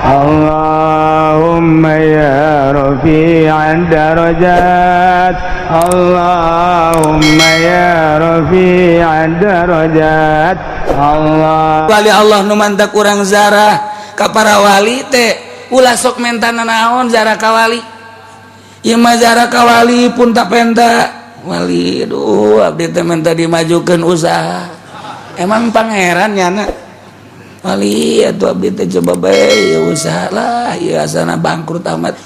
Allahumma ya rafi'ad darajat, Allahumma ya rafi'ad darajat. Allah wali Allah nu mantak urang zarah ka para wali teh ulah sok mentana naon zarah ka wali. Ieu mah zarah ka wali pun tak penta wali. Aduh abdi teh menta dimajukeun usaha. Emang pangeran nyana wali atuh abdi teh coba bae usaha lah ieu asana bangkrut amat.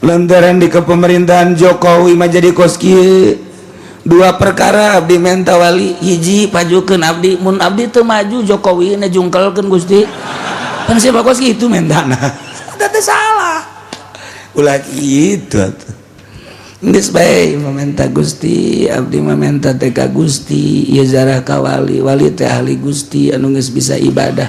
Lantaran di kepemerintahan Jokowi mah jadi kos kieu. Dua perkara abdi menta wali, hiji pajukeun abdi mun abdi teu maju Jokowi na jungkelkeun Gusti. Kan siapa kos kitu mentana. Eta teh salah. Ulah kitu atuh. Geus bae mamenta Gusti, abdi mamenta teh ka Gusti, ieu zarah ka wali, wali teh ahli Gusti anu geus bisa ibadah.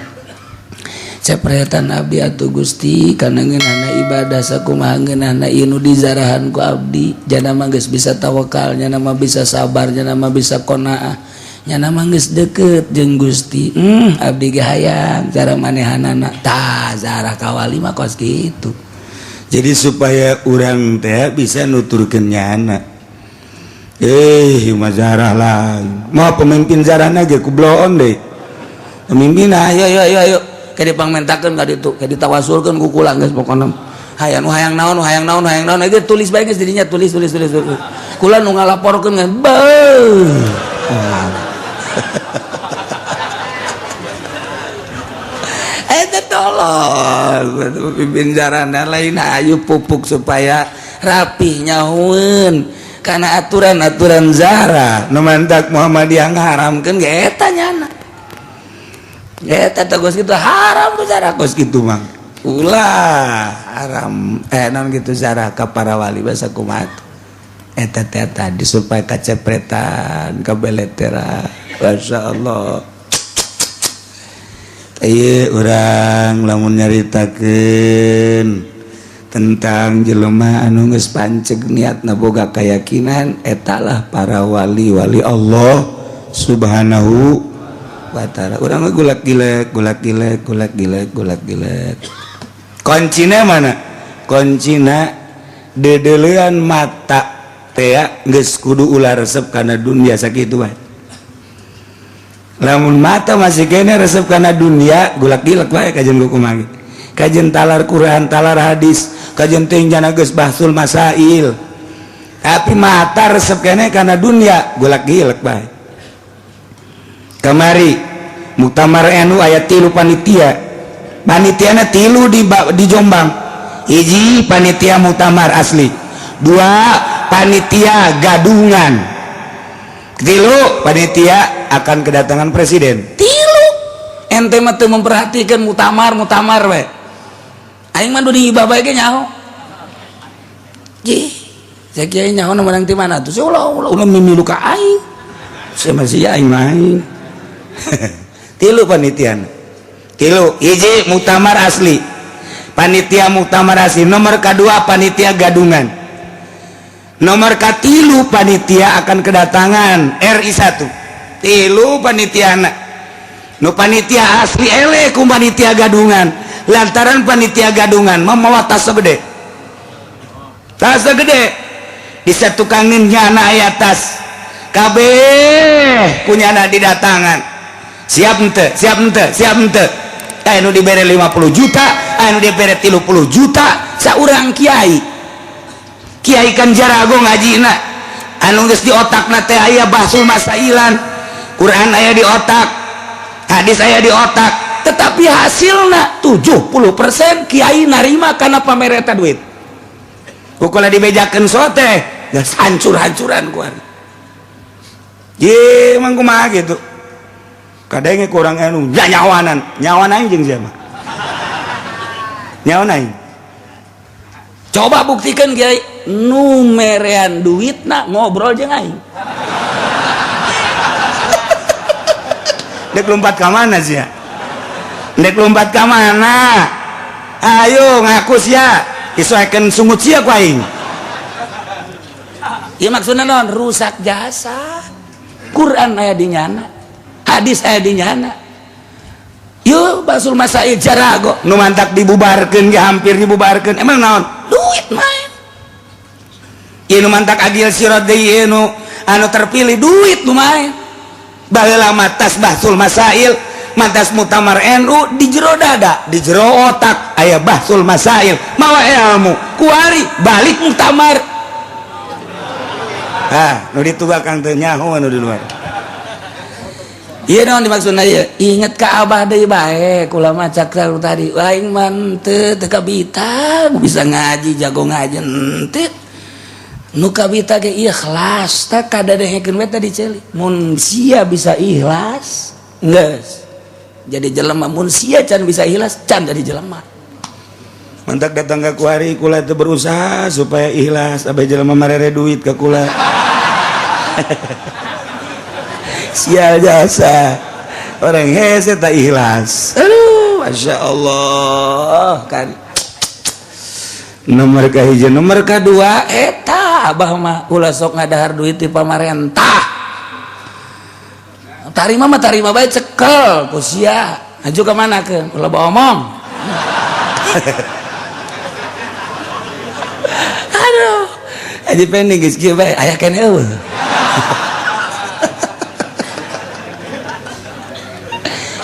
Capretan abdi atuh Gusti kana ngeunana ibadah sakumaha ngeunana ieu nu dizarahan ku abdi, jana mah geus bisa tawakal, jana mah bisa sabar, jana mah bisa qanaah, jana mah geus deukeut jeung Gusti. Abdi ge hayang cara manehanana tah zarah ka wali mah kos kitu. Jadi supaya orang teh bisa nuturkeun nyana. Mazarah lah. Mau pemimpin zarahna ge kubloon deui. Pemimpin ayo. Ke dipangmentakeun ka ditu, ke ditawasulkeun ku kula geus pokona. Hayang nu hayang naon, hayang naon, hayang naon. Ge tulis bae geus didinya tulis. Kula nu ngalaporkeun geus beuh. Tolong pimpin jarana lain ayu pupuk supaya rapih nyahueun karena aturan-aturan zara nu mantak Muhammadiyah ngaharamkeun ge eta nyana. Eta teh geus kitu haram tuh zara geus kitu mah. Ulah haram naon kitu zara ka para wali basa kumaha eta teh tadi supaya kacepretan kabeleteran. Masyaallah. Orang lamun nyaritakeun tentang jelema anu geus panceg niatna boga keyakinan etalah para wali-wali Allah Subhanahu wa taala. Urang gulak-gilek. Kuncina mana? Kuncina dedeleuan mata teh geus kudu ulah resep kana dunia sakitu wae. Lamun mata masih kene resep kana dunia gulak-gilek wae kajen kumaha kajen talar Quran talar hadis kajen teh jana geus bahsul masail tapi mata resep kene kana dunia gulak-gilek wae. Kamari muktamar NU aya 3 panitia panitiana 3 di Jombang. Hiji panitia muktamar asli, 2 panitia gadungan, 3 panitia akan kedatangan presiden. 3 ente mah teu memperhatikan mutamar we. Aing mah di babae ge nyaho. Saya kiai nyaho na menang ti mana tuh? Ulah mimilu ka aing. Saya masih aing main. 3 panitian. 3 hiji muktamar asli. Panitia muktamar asli. Nomor kedua panitia gadungan. Nomor katilu panitia akan kedatangan RI 1. 3 panitiana nu panitia asli ele ku panitia gadungan lantaran panitia gadungan mamawa tas gede disatukangeun nyana aya tas kabeh kunyana didatangan siap henteu anu dibere 50 juta anu dibere 30 juta saurang kiai kan jarago ngajina anu geus di otakna teh aya bahsul masailan Quran aya di otak, hadis aya di otak, tetapi hasilna 70% kiai narima karena pamereta duit. Pokoknya dibejakeun sote, geus hancur-hancuran ku ari. Ye, emang kumaha gitu. Kadenge kurang anu nyawanan aing jeung sia mah. Nyawan aing. Coba buktikan kiai nu merean duitna ngobrol jeung aing. Dek lompat ke mana sih ya? Dek lompat ke mana? Ayo ngaku sia, disesuaikan sungut sia ku aing. Ieu maksudna naon? Rusak jasa. Quran aya di nyana, hadis aya di nyana. yuk basul masail jarago nu mantak dibubarkeun ge hampir dibubarkeun emang naon duit main ieu nu mantak adil sirat deui nu anu terpilih duit nu main baheula matas basul masail matas mutamar NU di jero dada di jero otak aya basul masail mawa ilmu kuari balik mutamar nu ditubakang teu nyaho anu di luar. Iya dong dimaksudna ieu inget ka abah deui bae kula maca tadi aing mah teu kabita bisa ngaji jago ngaji henteu nu kabita ge ikhlas tak kadadehekeun we tadi ceuli mun sia bisa ikhlas geus jadi jelema mun sia can bisa ikhlas can jadi jelema mantak datang ka kuari kula teu berusaha supaya ikhlas abah jelema marere duit ka kula sial jasa orang hese tak ikhlas aduh masya Allah kan nomor kahiji nomor kedua eta abah mah ulah sok ngadahar duit di pamarentah tarima mah tarima bae cekel ku sia aju ka manakeun ulah bawa omong aduh aji pending geus kieu bae aya keneh eueuh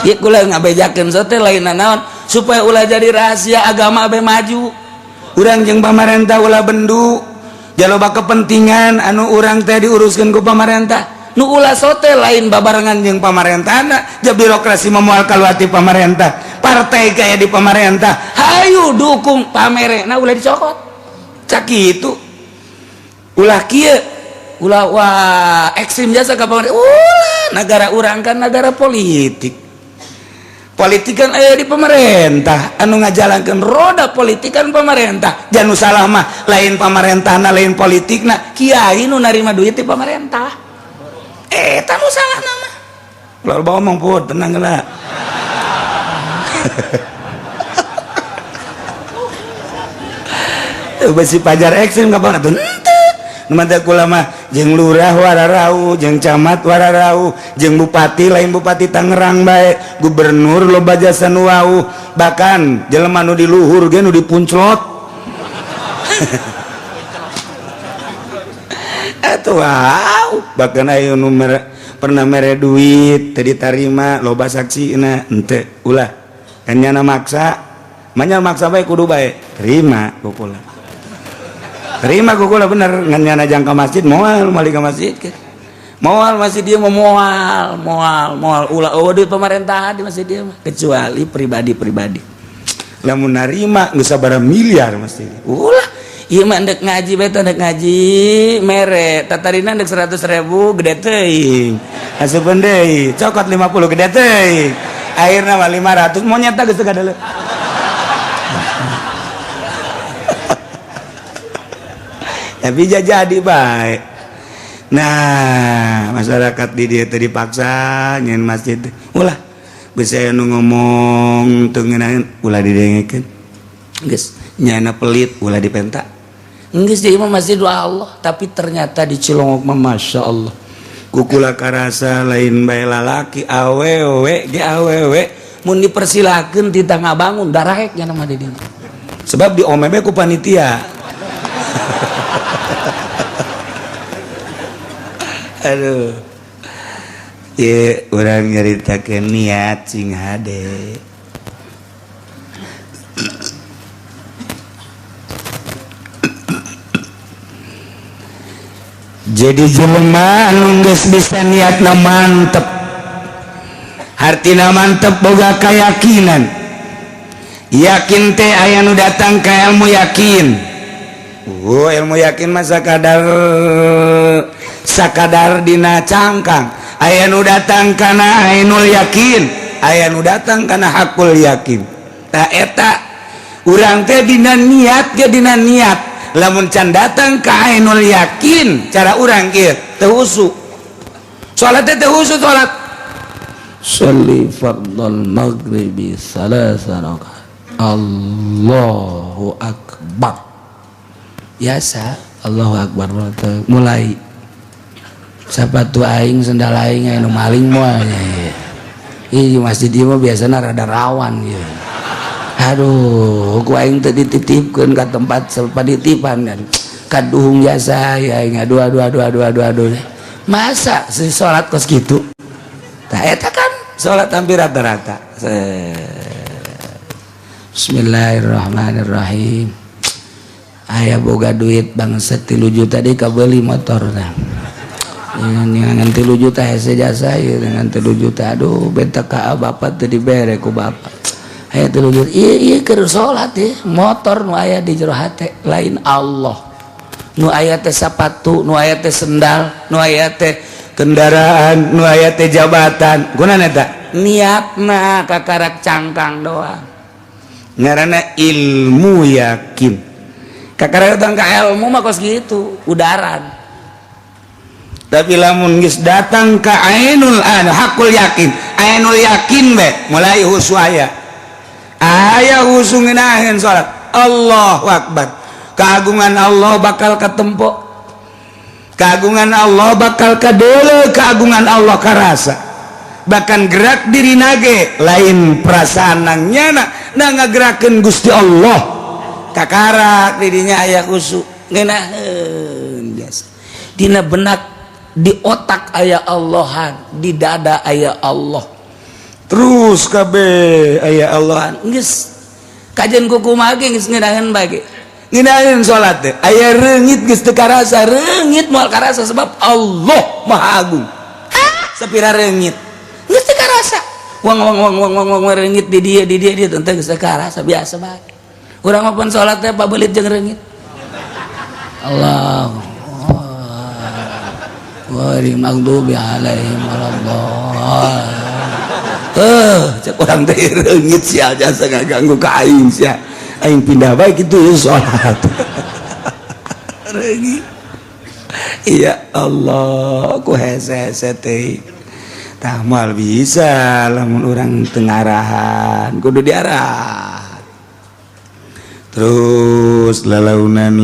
ieu kula ngabejakeun sote lain naon supaya ulah jadi rahasia agama abe maju urang jeung pamarentah ulah bendu jaloba kepentingan anu urang teh diuruskeun ku pamarentah nu ulah sote lain babarengan jeung pamarentahna jeung birokrasi memoal kaluati pamarentah partai kaya di pamarentah hayu dukung pamerena ulah dicokot cak kitu ulah kieu ulah wah ekstrim jasa ka pamarentah ulah negara urang kan negara politik kan aya di pemerintah anu ngajalankeun roda politik kan pemerintah jangan salah mah lain pemerintahna lain politikna kiai nu narima duit di pemerintah eta nu salah nama lalu bawa omong pun tenang geula besi pajar ekstrim kapan atuh nu mantak kula mah jeung lurah wararau jeung camat wararau jeung bupati lain bupati Tangerang bae gubernur loba jasa nu wau bahkan jelema nu di luhur ge nu dipunclot atuh wow bahkan aya nu pernah mere duit teu ditarima loba saksina henteu ulah kan nyana maksa manya maksa bae kudu bae terima ku kula terima kukula bener nganyana jangka masjid moal mali ka masjid ke moal masjid dia moal ulah duit pemerintahan di masjid dia kecuali pribadi lamun narima geus sabaraha miliar masjid ulah ieu mah endek ngaji beta endek ngaji mere tatarina endek 100.000 gede teuing asupeun deui cokot 50 gede teuing akhirna mah 500 mau nyata geus teu kadele tapi jadi baik. Nah masyarakat di dia tadi dipaksa nyen masjid ulah bisa nu ngomong tengenain ulah didengekeun geus nyana pelit ulah dipenta geus jadi mah masjid Allah tapi ternyata di Cilongok mah masya Allah kukula karasa lain bae lalaki awewe ge awewe mun dipersilakeun tita ngabangun daraek nya mah di dieu sebab diomebe ku panitia aduh ya orang nyaritakeun niat cing hade jadi jelema anu geus bisa niatna mantep hartina mantep boga kayakinan yakin teh aya nu datang ka ilmu yakin ilmu yakin mah sakadar dina cangkang aya nu datang kana ainul yakin aya nu datang kana hakul yakin tah eta urang teh dina niat ge dina niat lamun can datang ka ainul yakin cara urang kieu teu husu salat teh teu husu salat sholli fardhal maghribi salasa rakaat Allahu akbar biasa Allahu akbar mulai sapatu aing sendal aing anu maling moal Ih masjid ieu mah biasana rada rawan ya. Aduh, ku aing teu dititipkeun ka tempat sapaditipan kan. Kaduhung jasa ya aing aduh. Masa si salat kos kitu? Tah eta kan salat hampir rata-rata. Bismillahirrahmanirrahim. Aya boga duit bangsa 3 juta deui kabeli motor tah. Ngan 3 juta hese jasa ieu ngan 3 juta aduh benta ka bapak teu dibere ku bapak. Aya 3 juta ieu keur salat ye motor nu aya di jero hate lain Allah. Nu aya teh sapatu, nu aya teh sendal, nu aya teh kendaraan, nu aya teh jabatan. Kunaon eta? Niatna kakarak cangkang doang. Ngaranna ilmu yakin. Kakarak datang ka ilmu mah kos gitu, udaran. Tapi lamun geus datang ka ainul hakul yakin, ainul yakin be mulai husu aya husu ngeunaheun salat Allahu akbar. Keagungan Allah bakal katempo, keagungan Allah bakal kadeuleu, keagungan Allah karasa, bahkan gerak diri nage lain perasaan nangnyana na ngagerakeun Gusti Allah kakarak dirinya aya husu ngeunaheun biasa dina benak di otak aya Allahan, di dada aya Allah, terus kabeh aya Allahan geus kajen kukumaha ge geus ngeunaheun bage ngeunaheun salat teh aya reungit geus teu karasa, reungit moal karasa sebab Allah Maha Agung. Sapira reungit geus teu karasa, wang reungit di dia teu geus teu karasa biasa bae. Urang mah pun salat teh pabelit jeung reungit. Allah wari maghdubi alaihim waladdallin. Cek urang teh reungit sia jasa ngaganggu ka aing sia. Aing pindah bae kitu ya salat. Reungit. Ya Allah, ku hese-hese teh. Tah moal bisa lamun urang teu ngarahan, kudu diarah. Terus lalaunan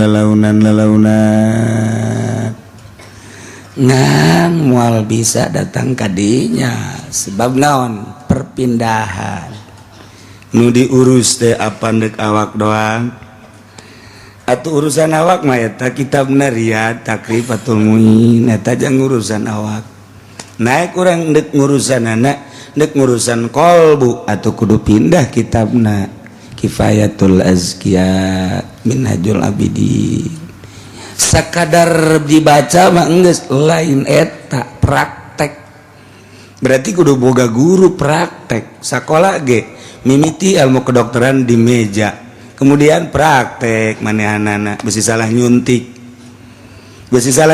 ngan mual bisa datang kadinya sebab naon perpindahan nu diurus teh apa dek awak doang atuh urusan awak mah eta kitabna Riyad Takrifatul Muin eta jang urusan awak naik urang dek ngurusan anak dek ngurusan kolbu atau kudu pindah kitabna Kifayatul Azkiya Minhajul Abidin sakadar dibaca mah geus lain eta praktek berarti kudu boga guru praktek sakola ge mimiti ilmu kedokteran di meja kemudian praktek manehanana besi salah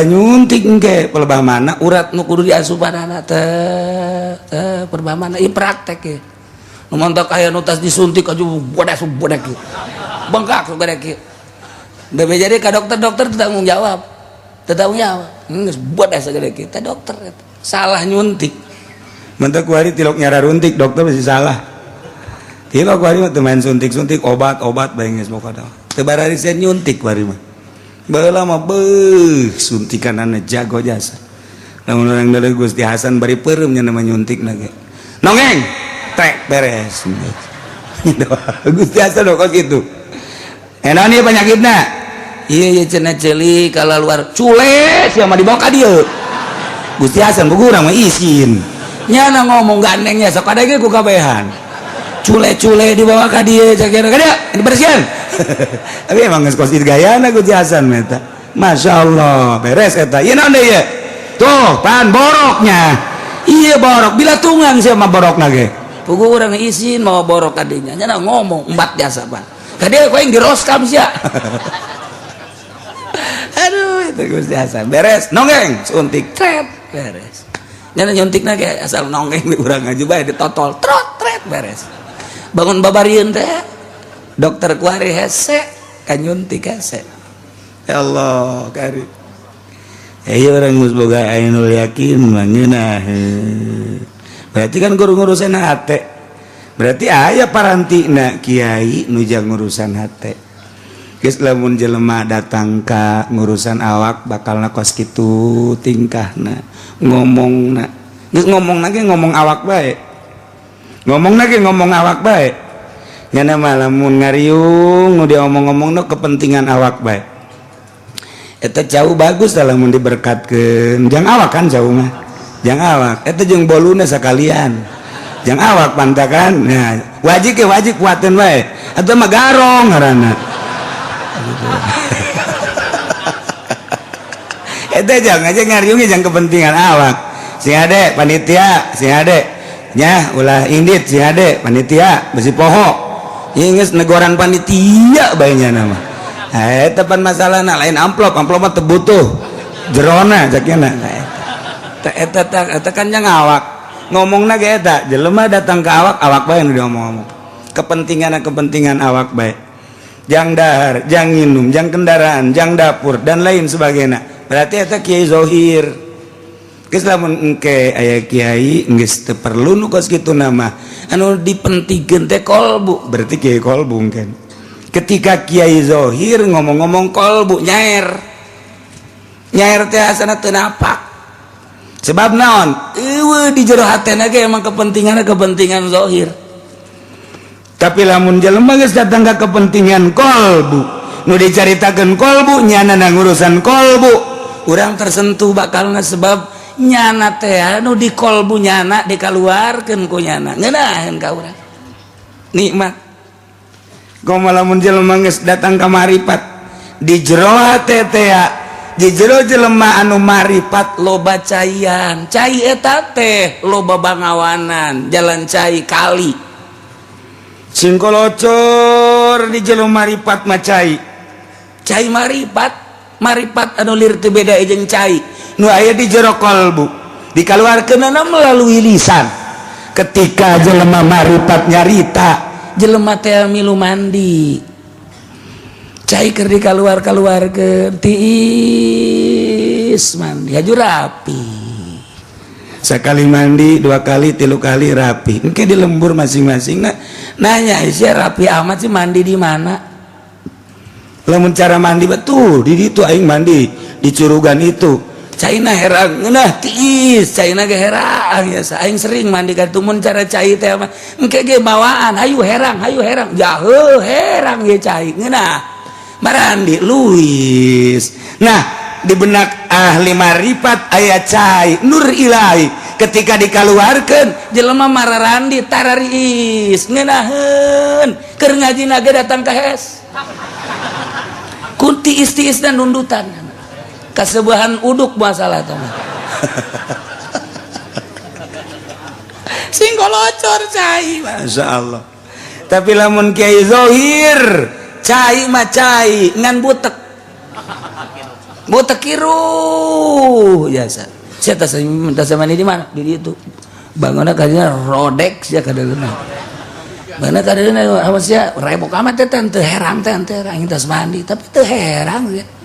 nyuntik engke pelebah mana urat nu kudu diasupanana teh pelebah mana ieu praktek ge nu montok aya nu tas disuntik aju bodas kieu bengkak bodas kieu da jadi ka dokter tanggung jawab geus bodas sagede kieu teh dokter salah nyuntik mentek kuari tilok nyara runtik dokter masih salah tilok kuari mah teu main suntik obat bae geus pokona teu barari sen nyuntik kuari mah baheula mah suntikanana jago jasa lamun urang deuleu Gusti Hasan bari peureum nya nama nyuntikna ge nongeng trek beres Gusti Hasan kok gitu enak nih penyakitna iya cenah ceuli kalau luar cule sia mah dibawa ka dieu Gusti Hasan buku urang mah izin nyana ngomong gandengnya sok ada ge ku kabehan cule dibawa ka dieu cakira ka dieu dibersihan tapi emang geus kos gayana Gusti Hasan eta masyaallah beres eta ieu naon deui ieu tuh pan boroknya iya borok bilatungan sia mah borokna ge pugu urang izin mau borok kadinya nyana ngomong embat jasa pan kadieu koeng diroskam sia aduh itu Gusti Hasan beres nonggeng suntik tret beres nyana nyuntikna ge asal nonggeng di urang aja bae ditotol trot tret beres bangun babarieun teh dokter kuari hese kan nyuntik hese ya Allah kari ieu urang geus boga ainul yakin mah ngeunaheun berarti kan guru ngurusan hate berarti aya parantina kiai nu jang ngurusan hate geus lamun jelema datang ka ngurusan awak bakalna kos kitu tingkahna ngomongna geus ngomongna ge ngomong awak bae ngomong lagi ngomong awak baik nyana malamun ngariung nu dia ngomong-ngomong no kepentingan awak baik eta jauh bagus dalam mun diberkatkeun jang awak kan jauh mah jang awak eta jeung boluna sakalian jang awak pantakan nah wajib kuateun bae atuh mah garong ngaranna eta jang aja ngariung jang kepentingan awak si ade panitia si ade nya ulah indit si ade panitia besi poho inges negoran panitia bayinya nama tepan masalah lain amplop mah tebutuh jerona jakena eta kan yang awak ngomongna ge eta jelema datang ke awak bae nu diomong-omong kepentingan awak bae jang dahar jang nginum jang kendaraan jang dapur dan lain sebagainya berarti eta kiai zohir geus lamun engke aya kiai geus teu perlu nu kos kitu nama anu dipentingkeun teh kolbu berarti kiai kolbu kan ketika kiai zohir ngomong-ngomong kolbu nyaer teh asana teu napak sebab naon eueuh di jero hatena ge emang kepentingan zohir tapi lamun jelema geus datang ka kepentingan kolbu nu dicaritakeun kolbu nyana ngurusan kolbu urang tersentuh bakalna sebab nyana teh anu di kolbu nyana dikaluarkeun ku nyana ngeunaheun ka urang nikmat gomalamun jelema geus datang ka maripat di jero hate teh di jero jelema anu maripat loba caian cai eta teh loba bangawanan jalan cai kali singkolocor di jero maripat mah cai maripat anu lir teu beda jeung cai nu aya di jero kolbu dikaluarkeunana melalui lisan ketika jelema maripat nyarita jelema teh milu mandi cai keur dikaluarkeun tiis mandi haju rapi sekali mandi 2 kali 3 kali rapi engke di lembur masing-masing nanya sia rapi amat sih mandi di mana lamun cara mandi betul di ditu aing mandi di curugan itu caina herang ngeunah tiis caina ge herang ya aing sering mandi ka tumun cara cai teh mah engke ge bawaan hayu herang jaheuh herang ge cai ngeunah marandi luis nah di benak ahli maripat aya cai nur ilahi ketika dikaluarkeun jelema mararandi tarariis ngeunaheun keur ngajina ge datang ka hes kunti istiis dan nundutan kasebahan uduk masalah teman singkolocor cai masya Allah tapi lamun kiai zohir cai mah cai ngan butek kiru biasa saya tasmani di mana di itu bangunnya kayaknya rodek sia kadaleuna mana kadaleuna awasnya rebok amat teh teu herang teh aing tasmani tapi teu herang ya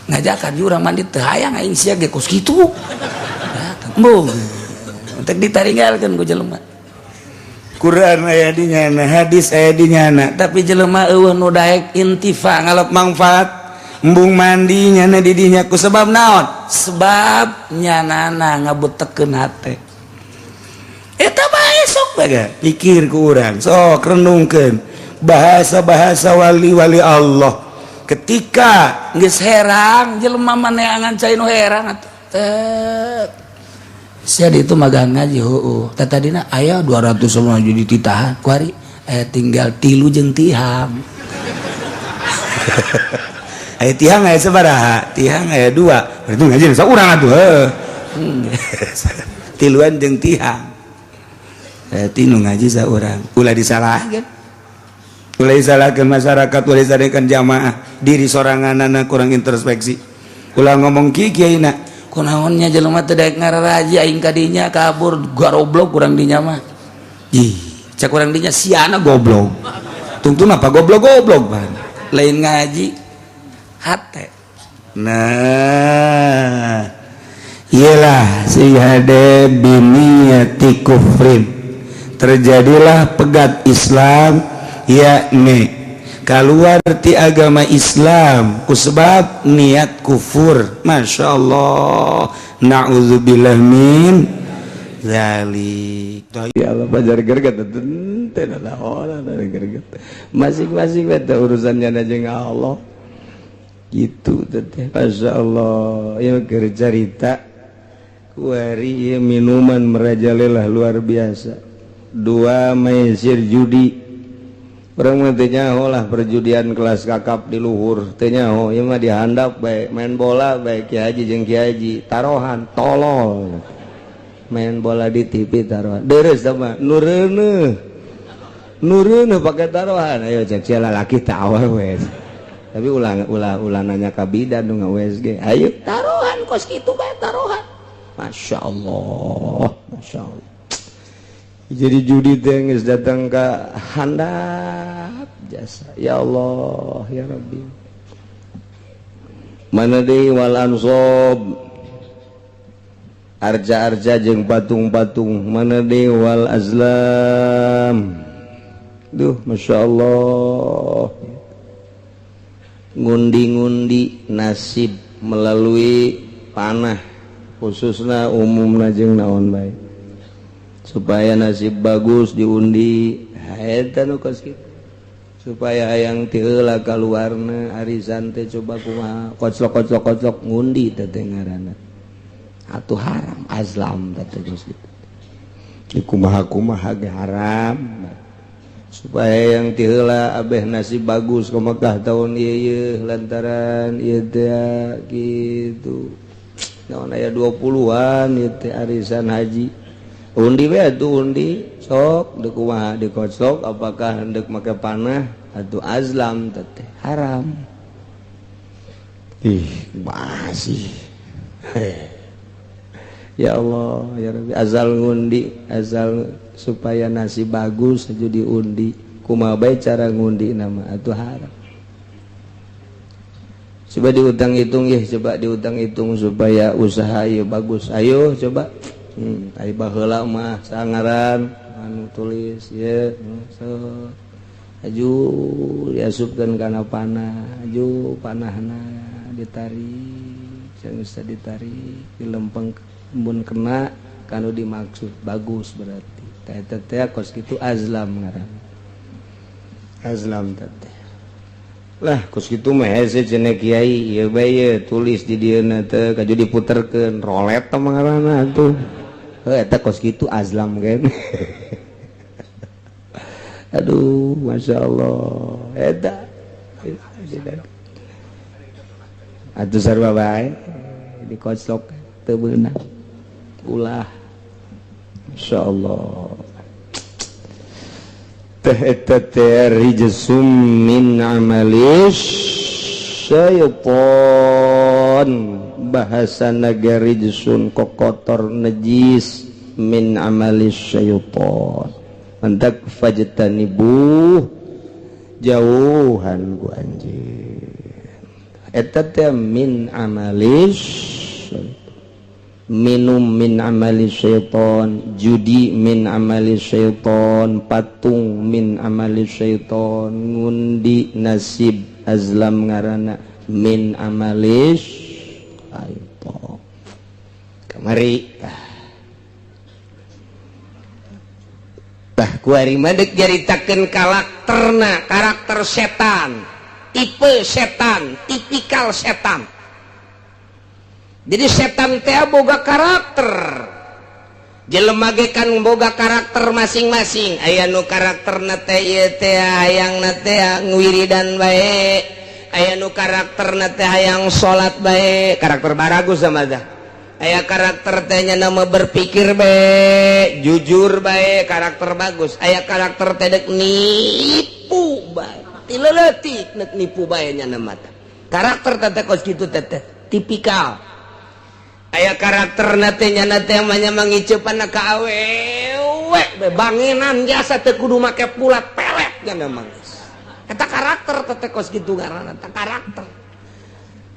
ngajakan jurang mandi teu hayang aing sia ge kos kitu embung tek ditaringgalkeun ku jelema Quran aya di nyana hadis aya di nyana tapi jelema eueuh nu daek intifa ngalap manfaat embung mandi nyana di dinya ku sebab naon sebab nyanana ngabutekeun hate eta bae sok bae pikir ku urang sok renungkeun bahasa-bahasa wali-wali Allah ketika geus herang jelema maneangan cai nu herang atuh sia ditu magang ngaji heueuh teh tadina aya 200 semua jadi titahan kuari aya tinggal 3 jeung tihang aya tihang aya sabaraha tihang aya 2 berarti ngaji saurang atuh tiluan jeung tihang berarti nu ngaji saurang ulah disalahkeun mulai salahkan masyarakat, mulai salahkan jamaah diri soranganana kurang introspeksi ulah ngomong kiai na kunaonnya jelema teu daek ngararaji aing kadinya kabur garoblok kurang dinya mah ih cak kurang dinya siana goblok tungtun apa goblok ban lain ngaji hate nah iyalah si hade biniyati kufrin terjadilah pegat Islam yakni keluar ti agama Islam kusebab niat kufur masya Allah na'udzubillah min zalik. Ya Allah pajar gerget teu naon gerget. Masing-masing teh urusannya jeung Allah. Gitu teh. Masyaallah. Ya keur carita kuari ieu minuman merajalela luar biasa. 2 maisir judi. Urang mah teu nyaho lah perjudian kelas kakap di luhur teu nyaho ieu mah dihandap bae main bola bae Ki Haji jeung Ki Haji tarohan tolol main bola di TV tarohan deres sama nureuneuh pake tarohan ayo cek sia lalaki teh awal we tapi ulah nanya ka bidan nu nga-WSG ayo tarohan kos kitu bae tarohan masyaallah jadi judi teh geus datang ka handap jasa ya Allah ya Rabbi mana deui wal ansob arja-arja jeung patung-patung mana deui wal azlam duh masyaallah ngundi-ngundi nasib melalui panah khususna umumna jeung naon bae supaya nasib bagus diundi eta nu kos kitu supaya hayang ti heula kaluarna arisan teh coba kumaha koclok ngundi teh ngaranna atuh haram azlam teh geus kitu kumaha ge haram supaya yang ti heula abeh nasib bagus ka Mekah taun ieu lantaran ieu teh kitu naon aya 20-an ieu teh arisan haji undi we atuh undi sok deuk kumaha dikoclok apakah hendak make panah atuh azlam teh haram masih ya Allah ya Rabbi azal ngundi azal supaya nasib bagus aja diundi kumaha bae cara ngundi nama atuh haram coba diutang-hitung coba diutang-hitung supaya usaha ieu bagus ayo coba ai baheula mah sangaran anu tulis ye so aju diasupkeun kana panah aju panahna ditarik jeung bisa ditarik dilempeng mun kena kanu dimaksud bagus berarti eta teh kos kitu azlam ngaranna azlam teh lah kos kitu mah hese cenah kiai ieu bae tulis di dieuna teh kaju diputerkeun rolet teh ngaranna atuh eta kos kitu azlam kan aduh masya Allah eta atuh sarua bae dikoclok teu beunang ulah masya Allah teh eta teh rijsum min amalis syaiton bahasana garijsun kokotor najis min amalis syaiton antak fajtanibu jauhan ku anjeun eta teh min amalis minum min amalis syaiton judi min amalis syaiton patung min amalis syaiton ngundi nasib azlam ngaranna min amalis syaiton kamari tah kuari madek jaritakeun karakter setan tipe setan tipikal setan. Jadi setan teh boga karakter. Jelema ge kan boga karakter masing-masing. Aya nu karakterna teh ieu teh hayangna teh ngwiridan bae. Aya nu karakterna teh hayang salat bae, karakter baragus sama dah. Aya karakter teh nya nama berpikir bae, jujur bae, karakter bagus. Aya karakter teh dek nipu bae. Tileutik nek nipu bae nya nama teh. Karakter teh kos kitu teh tipikal. Aya karakter natenya namanya mangiceupan ka awewe banginan jasa teu kudu make pulat pelet nya mangis eta karakter teh kos kitu ngaranna eta karakter.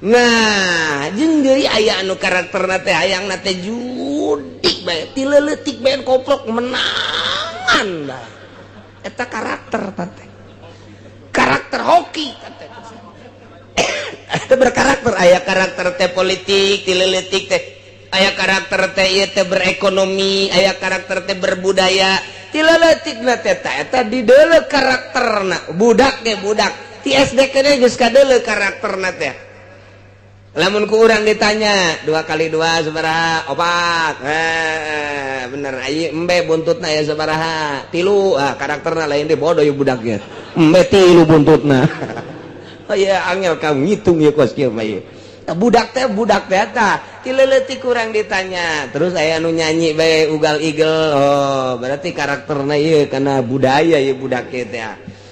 Nah jeung deui aya anu karakterna teh hayangna teh judik bae tileutik bae koplok menangan bae eta karakter teh karakter hoki teh itu berkarakter. Aya karakter teh politik tileletik teh aya karakter teh teh berekonomi, aya karakter teh berbudaya. Tileletikna teh eta di deuleu karakterna. Budak ge budak. Ti SD kene geus kadeuleu karakterna teh. Lamun ku urang ditanya 2 kali 2 sabaraha? 4. Bener ieu embe buntutna aya sabaraha? 3. Karakterna lain teh bodoh ieu budak ge. Embe 3 buntutna. Oh iya angel kamu ngitung ieu kos kieu mah ieu. Budak teh eta tileutik kurang ditanya terus aya anu nyanyi bae ugal igel. Oh berarti karakterna ieu kana budaya ieu budak teh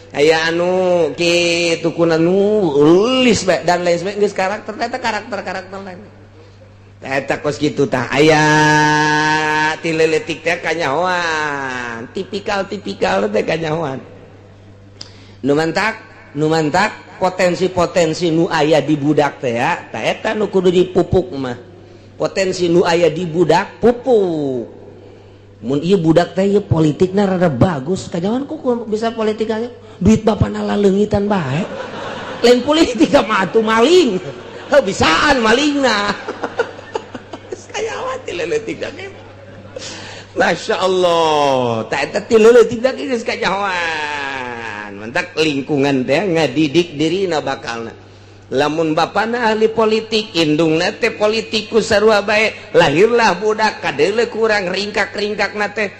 aya anu kitu kuna nu ulis bae dan lain sebagainya geus karakter eta karakter lain eta kos kitu tah aya tileutik teh kanyahoan tipikal teh kanyahoan nu mantak potensi-potensi nu aya di budak teh ya tah eta nu kudu dipupuk mah potensi nu aya di budak pupuk mun ieu budak teh ieu politikna rada bagus kajawan ku bisa politik aja duit bapana laleungitan bae lain politik mah atuh maling heuh bisaan malingna kajawan tileutik da Masya Allah tah eta tileutik da geus kajawan mentak lingkungan teh ngadidik dirina bakalna lamun bapana ahli politik indungna teh politikus sarua bae lahirlah budak kadeuleu kurang ringkak-ringkakna teh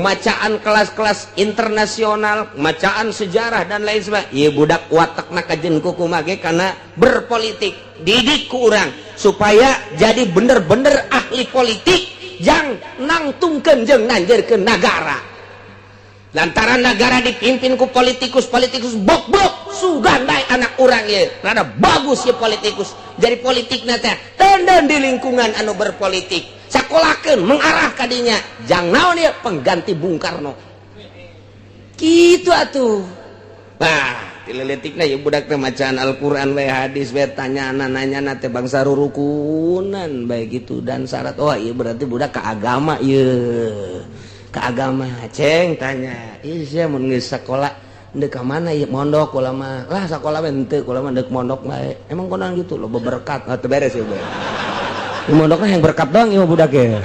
macaan kelas-kelas internasional macaan sejarah dan lain sebagainya ieu budak watakna kajen kumaha ge kana berpolitik didik ku urang supaya jadi bener-bener ahli politik jang nangtungkeun jeung nanjeurkeun nagara. Lantaran negara dipimpin ku politikus bok-bok sugan baik anak urang ye rada bagus ya politikus jadi politikna teh tenden di lingkungan anu berpolitik sakolakeun mengarah kadinya jang naon ya pengganti Bung Karno kitu atuh. Nah tileutikna ye budak teh macaan Al-Qur'an we hadis we tanyana teh bangsa rurukunan baik gitu dan syarat oh ieu berarti budak ka agama ieu ke agama ceng tanya iya mun geus sakola deuk ka mana ieu mondok ulah mah lah sakola we henteu ulah mah deuk mondok bae emang konon gitu lo berkat teu beres ieu bae mondokna yang berkat doang ieu budak ge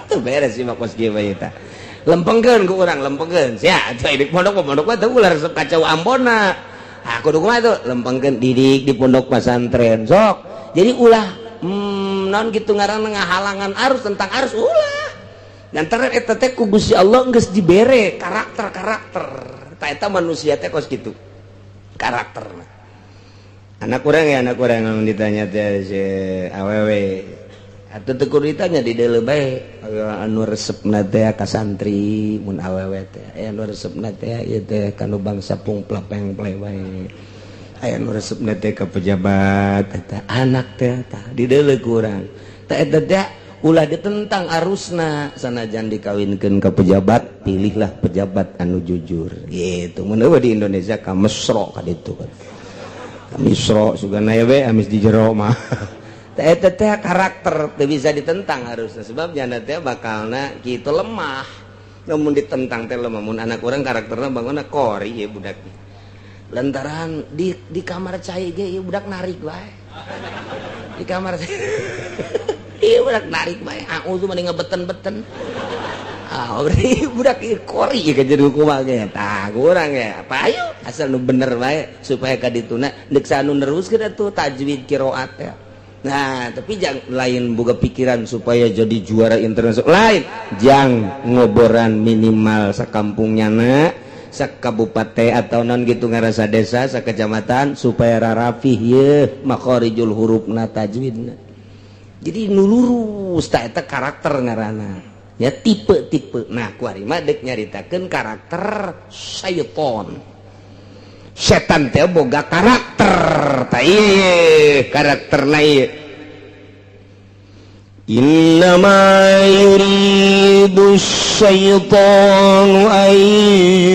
teu beres ieu mah kos kieu bae tah lempengkeun ku urang lempengkeun sia cai di mondok mah teu ulah resep kacau Ambonna kudu kumaha tuh lempengkeun didik di pondok pesantren sok jadi ulah naon kitu ngaranna ngahalangan arus tentang arus ulah lantaran eta teh ku Gusti Allah geus dibere karakter tah eta manusia teh kos kitu karakterna anak urang mun ditanya teh si awewe atuh teu kudu ditanya di deuleu bae anu resepna teh ka santri mun awewe teh aya anu resepna teh ieu teh kanu bangsa pungplapeng bae aya anu resepna teh ka pejabat eta anak teh tah di deuleu ku urang tah eta teh ulah ditentang arusna sanajan dikawinkeun ka pejabat pilihlah pejabat anu jujur gitu mun di Indonesia ka mesro ka ditu kan ka misro sugana we amis di jero mah teh eta teh karakter teu bisa ditentang harusna sebab jana teh bakalna kitu lemah namun ditentang teh lemah mun anak urang karakterna bangona kori ya budak lantaran di kamar cai ge ieu budak narik bae di kamar iya budak narik bae tuh mending ngebeten-beten berarti budak kori ka jadi kumaha ge tah kurang ya apa ayo asal nu bener bae supaya ka dituna deuk sanu neruskeun atuh tajwid qiraat ya nah tapi jang lain boga pikiran supaya jadi juara internasional lain jang ngoboran minimal sakampungnyana sakabupaten atau non gitu ngarasa desa sakecamatan supaya rarafih ye makharijul hurufna tajwidna jadi nulurus tak eta karakter ngaranna ya tipe nah kuari mah deuk nyaritakeun karakter setan teh boga karakter tah ieu karakterna ieu innama yuridu syaitanu an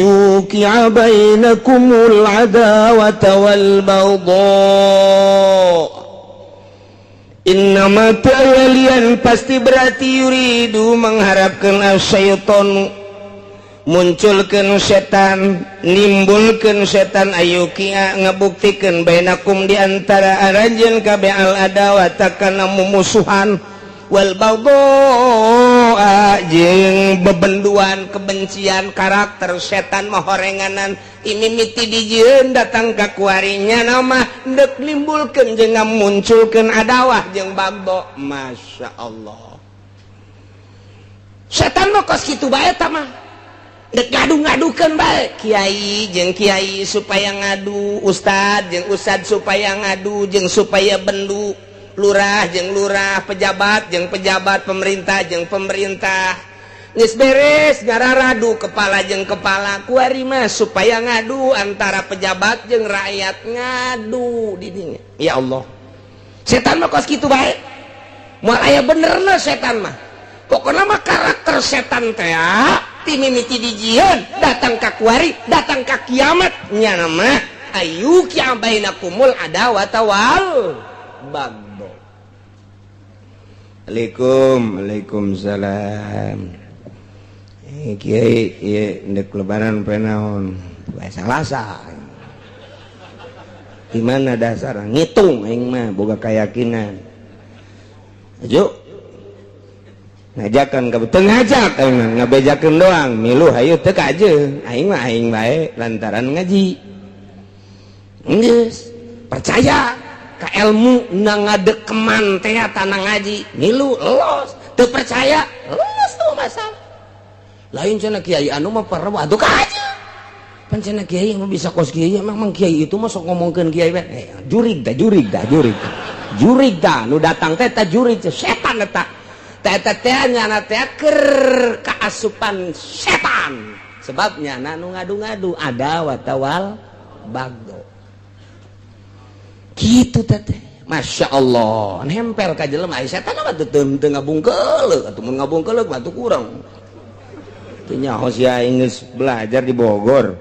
yuqi'a bainakumul adawata wal baghdha innama ta'alian pasti berarti yuridu mengharapkan syaitan munculkeun setan, nimbulkeun setan ayu kia ngabuktikeun bainakum di antara arajeun kabeh al adawata kana mumusuhan wal baghdha jeung bebenduan kebencian. Karakter setan mah horenganan imimiti dijieun datang ka kuarinya nama dek nimbulkeun jeung ngamunculkeun adawah jeung baghdha. Masya Allah, setan mah kos kitu bae eta mah dek ngadu-ngadukeun bae kiai jeung kiai supaya ngadu, ustad jeung ustad supaya ngadu jeung supaya bendu, lurah jeung lurah, pejabat jeung pejabat, pemerintah jeung pemerintah. Geus beres ngararadu kepala jeung kepala, kuari mah supaya ngadu antara pejabat jeung rakyat, ngadu di dinya. Ya Allah, setan mah kos kitu bae. Moal aya benerna setan mah. Pokona mah karakter setan teh timimiti dijieun datang ka kuari, datang ka kiamat nya nama ayu kia bainakumul adawata wal baghdha. Waalaikumsalam. Kiai ieu ndek lebaran poe naon? Poe Salasa. Di mana dasar ngitung aing mah boga kayakinan. Ajo ngajakan ka teu ngajak aing mah ngabejakeun doang, milu hayu teu ka ajeung. Aing mah aing bae lantaran ngaji. Geus percaya ka ilmu na ngadekeman teh tanah ngaji, milu los. Teu percaya los tuh masalah. Lain cenah kiai anu mah perlu atuh ka ajeung. Pan cenah kiai mah bisa kos kiai, memang kiai itu mah sok ngomongkeun kiai bae. Jurig dah nu datang teh ta jurig setan eta. Nyana teh keur kaasupan setan, sebabnya nu ngadu-ngadu adawat wal baghdha kitu teh. Masya Allah, nempel ka jelema aya setan mah teu ngabungkeuleuh atuh mun ngabungkeuleuh mah teu kurang teu nyaho sia geus belajar di Bogor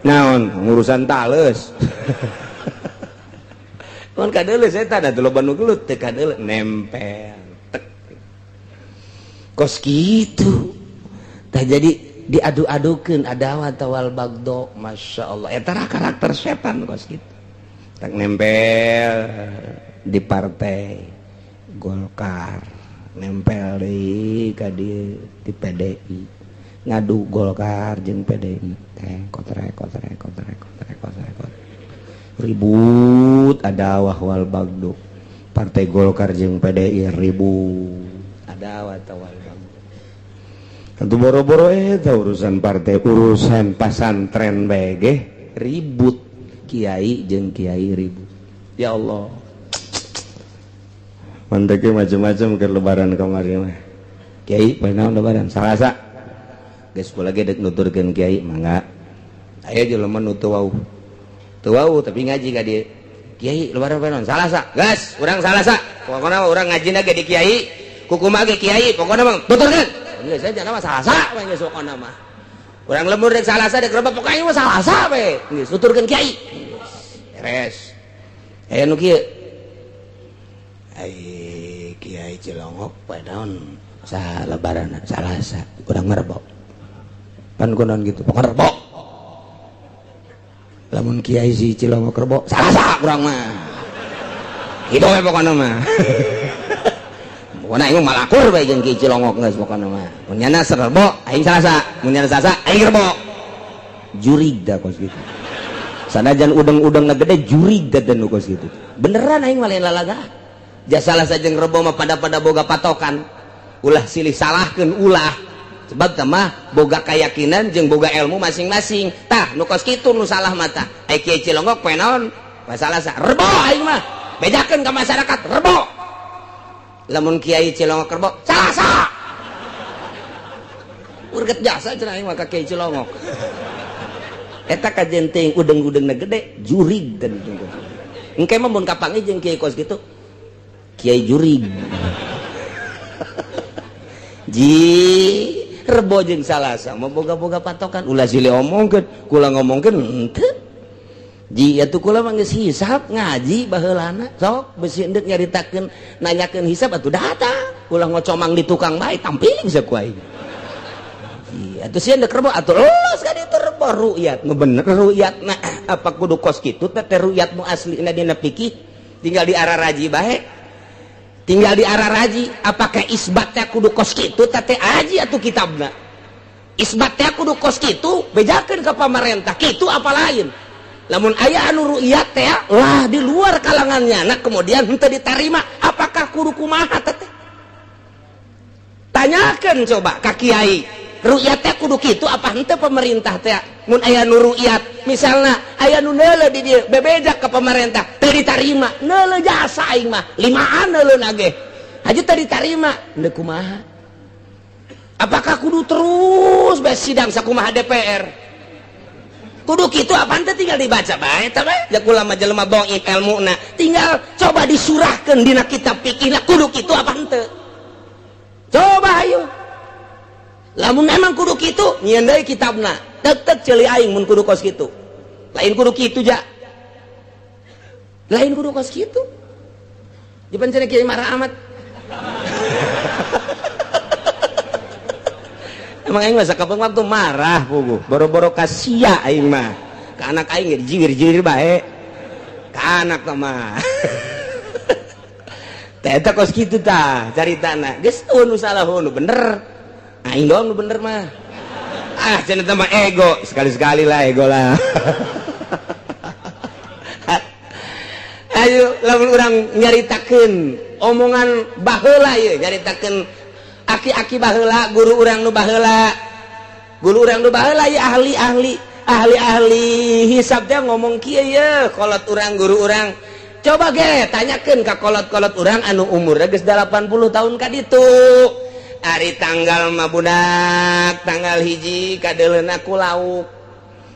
naon ngurusan tales. Mun kadeuleuh setan atuh loba nu gelut teu kadeuleuh nempel kos gitu. Tah jadi diadu-adukeun adawat wal baghdha. Masya Allah, eta karakter setan kos gitu. Tak nempel di partai Golkar, nempel deui ka di PDI, ngadu Golkar jeung PDI teh kotrek ribut adawah wal baghdha. Partai Golkar jeung PDI ribut adawat wal baghdha. Tentu boro-boro eta urusan partai, urusan pasantren bae ge ribut, kiai jeung kiai ribut. Ya Allah, mandeke macam-macam ke lebaran kamari mah. Kiai poe naon lebaran? Salasa. Geus kula ge deuk nuturkeun kiai mangga. Aya jelema nu teu wauh. Teu wauh tapi ngaji ka dieu. Kiai lebaran poe naon? Salasa. Gas, urang Salasa. Pokona urang ngajina ge di kiai, kukumaha ge kiai, pokona mah tuturkeun. Geus saja nama Salasa we geus pokona mah. Urang lembur dek Salasa dek rebab pokona mah Salasa we. Geus tuturkeun kiai. Beres. Aya nu kieu. Ai kiai Cilongok poe naon? Sa lebaran Salasa. Urang merebok. Pan kunaon gitu? Pokona rebok. Lamun kiai si Cilongok rebok, Salasa urang mah. Kitu we pokona mah. Pokona aing malakur bae jeung Kiai Cilongok geus pokona mah. Mun nyana Rebo aing Salasa, mun nyana Salasa aing Rebo. Jurig da kos gitu. Sanajan udeng-udengna gede jurig da nu kos gitu. Beneran aing mah lain lalaga. Jasa Salasa jeung Rebo mah pada boga patokan. Ulah silih salahkeun ulah. Sebab teh mah boga kayakinan jeung boga ilmu masing-masing. Tah nu kos kitu nu salah mah tah. Ai Kiai Cilongok poe naon? Poe Salasa. Rebo aing mah. Bedakeun ka masyarakat Rebo. Lamun Kiai Cilongok rebok Salasa. Urget jasa cenah aing mah ka Kiai Cilongok. Eta kajen teuing udeng-udengna gede jurig dan gitu. Engke mah mun kapangi jeung Kiai kos gitu. Kiai jurig. Ji Rebo jeung Salasa mah boga-boga patokan ulah silih omongkeun, kula ngomongkeun henteu. Ji atuh kula mah geus hisab ngaji baheulana sok besi endek nyaritakeun nanyakeun hisab atuh datang ulah ngocomang di tukang bae tampiling saku aing iya atuh sieun deuk rebo atuh los ka ditu rebo ru'yat nu bener ru'yat nah apa kudu kos kitu teh ru'yat nu aslina dina fikih tinggal di araraji bae tinggal di araraji apakah isbat teh kudu kos kitu teh aji atuh kitabna isbat teh kudu kos kitu bejakeun ka pamarentah kitu apa lain lamun aya anu ru'yat teh lah di luar kalangannya nah kemudian henteu ditarima apakah kudu kumaha teh tanyakeun coba ka kiai ru'yat teh kudu kitu apa henteu pemerintah teh mun aya nu ru'yat misalna aya nu neuleuh di dieu bebejak ka pemerintah teu ditarima neuleuh jasa aing mah limaan neuleuh ge haji teu ditarima henteu kumaha apakah kudu terus bae sidang sakumaha DPR kudu kitu apa henteu tinggal dibaca bae tah bae jak ulama jelema dhaif ilmuna tinggal coba disurahkeun dina kitab fikih kudu kitu apa henteu coba ayo lamun memang kudu kitu nyieun deui kitabna tetep ceuli aing mun kudu kos kitu lain kudu kitu ja lain kudu kos kitu jipan cenah kiai marah amat emang aing mah sakapeung waktu marah puguh boro-boro ka sia aing mah ka anak aing ge jiwir-jiwir bae ka anak mah teh eta kos kitu tah caritana geus nu salah nu bener aing doang nu bener mah cenah teh mah ego sekali-sekali lah ego lah ayo lamun urang nyaritakeun omongan baheula ieu nyaritakeun aki-aki baheula guru urang nu baheula ya ahli hisab teh ngomong kieu ye kolot urang guru urang coba ge tanyakeun ka kolot-kolot urang anu umurna geus 80 tahun ka ditu ari tanggal mah budak tanggal 1 kadeuleuna ku lauk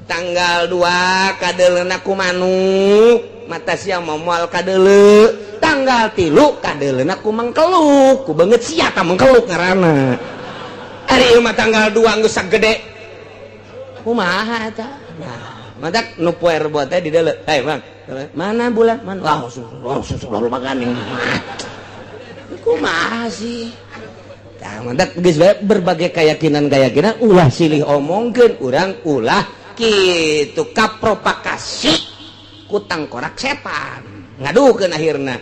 tanggal 2 kadeuleuna ku manuk mata sia momoal kadeuleu tanggal 3 kadeuleuna ku mangkeluk ku beungeut sia ta mangkeluk ngaranna ari ieu mah tanggal 2 geus sagede kumaha eta nah madak nu poe rebo teh di deuleu hei bang mana bulan mana sudah makan yang kumaha sih tah madak geus bae berbagai keyakinan ulah silih omongkeun urang ulah kitu kapropakasi ku tangkorak setan ngadukeun akhirna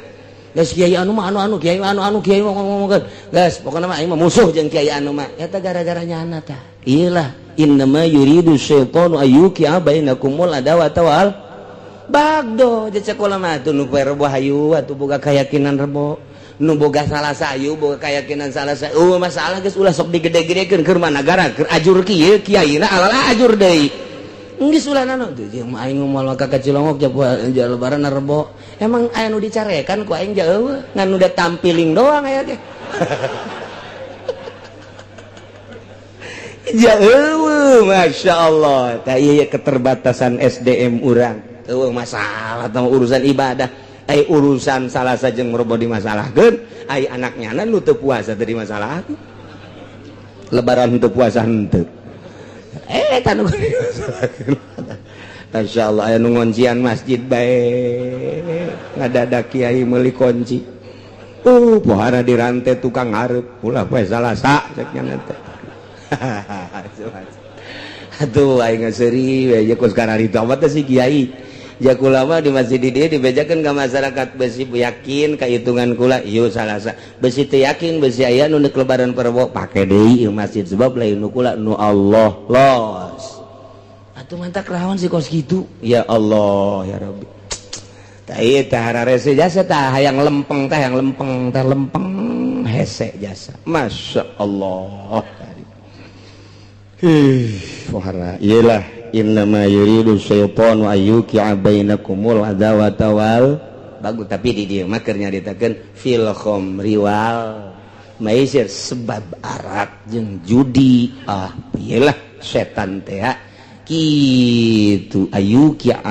geus kiai anu mah anu kiai kiai ngomongkeun geus pokona mah aing mah musuh jeung kiai anu mah eta gara-gara nyana tah iyalah innama yuridu syaitanu ayyuqi'a bainakumul adawata wal bagdo jeung sakola mah atuh nu poe rebo hayu atuh boga keyakinan rebo nu boga salah sayu boga keyakinan salah sayu masalah geus ulah sok digede-gedekeun keur mana negara keur ajur kieu kiaina alala ajur deui geus ulah naon tuh jeung aing moal ka Cilongok ja lebaran rebo emang aya nu dicarekan ku aing jauh ngan udah tampiling doang aya teh jauh Masya Allah tah ieu keterbatasan SDM urang teu masalah tah urusan ibadah ai urusan salah sajeng meroboh dimasalahkeun ai anaknya nu teu puasa teu dimasalahkeun lebaran teu puasa henteu tanu dimasalahkeun Masya Allah aya nu ngoncian masjid bae ngadadak kiai meuli kunci pohara dirantai tukang hareup ulah poe Salasa cek nya teh aduh aing seuri we jeung sekarang itu amat si kiai jak ulama di masjid di dieu dibejakeun ka masyarakat besi yakin ka hitungan kula ieu Salasa besi teu yakin besi aya nu neuk lebaran perbo pake deui ieu masjid sebab lain nu kula nu Allah los atuh mantap rawan si kos kitu ya Allah ya Rabbi tah ieu teh hararese jasa tah hayang lempeng teh hayang lempeng teh lempeng hese jasa Masya Allah pohara iyalah innama yuridu syaitanu ayyuqi'a bainakumul adawata wal bagus tapi di dieu mah keur nyaritakeun fil khamri wal maisir sebab arak jeung judi iyalah setan teh kitu ayyuqi'a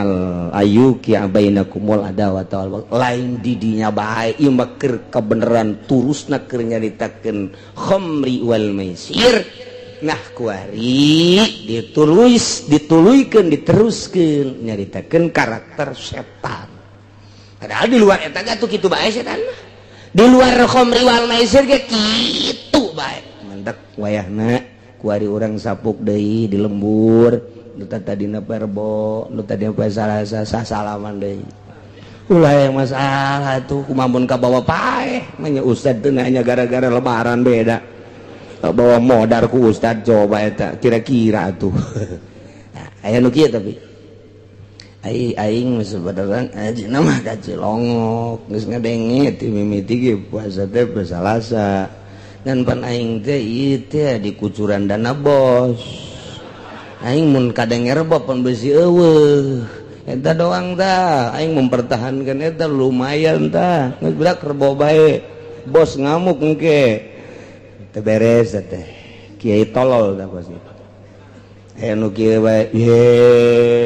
bainakumul adawata wal lain di dinya bae ieu mah keur kabeneran turusna keur nyaritakeun khamri wal maisir nah kuari dituluykeun diteruskeun nyaritakeun karakter setan padahal di luar eta gatuh kitu bae setan mah di luar khamri wal maisir ge kitu bae mantep wayahna kuari orang sapuk deui di lembur nu tadina perbo nu tadina poe Salasa sasalaman deui ulah yang masalah tuh kumamun kabawa paeh manya ustad teu nanya gara-gara lebaran beda bawa modar ku ustad coba eta kira-kira tuh aya nu kieu tapi aing sebenarnya aji nama ka Cilongok geus ngadenge ti mimiti ge puasa teh poe Salasa dan pan aing teh ieu teh di kucuran dana bos aing mun kadenge rebo pan beusi eueuh eta doang tah aing mempertahankan eta lumayan tah geus berak rebo bae bos ngamuk engke teu beres teh kiai tolol tah bos itu anu kieu bae ye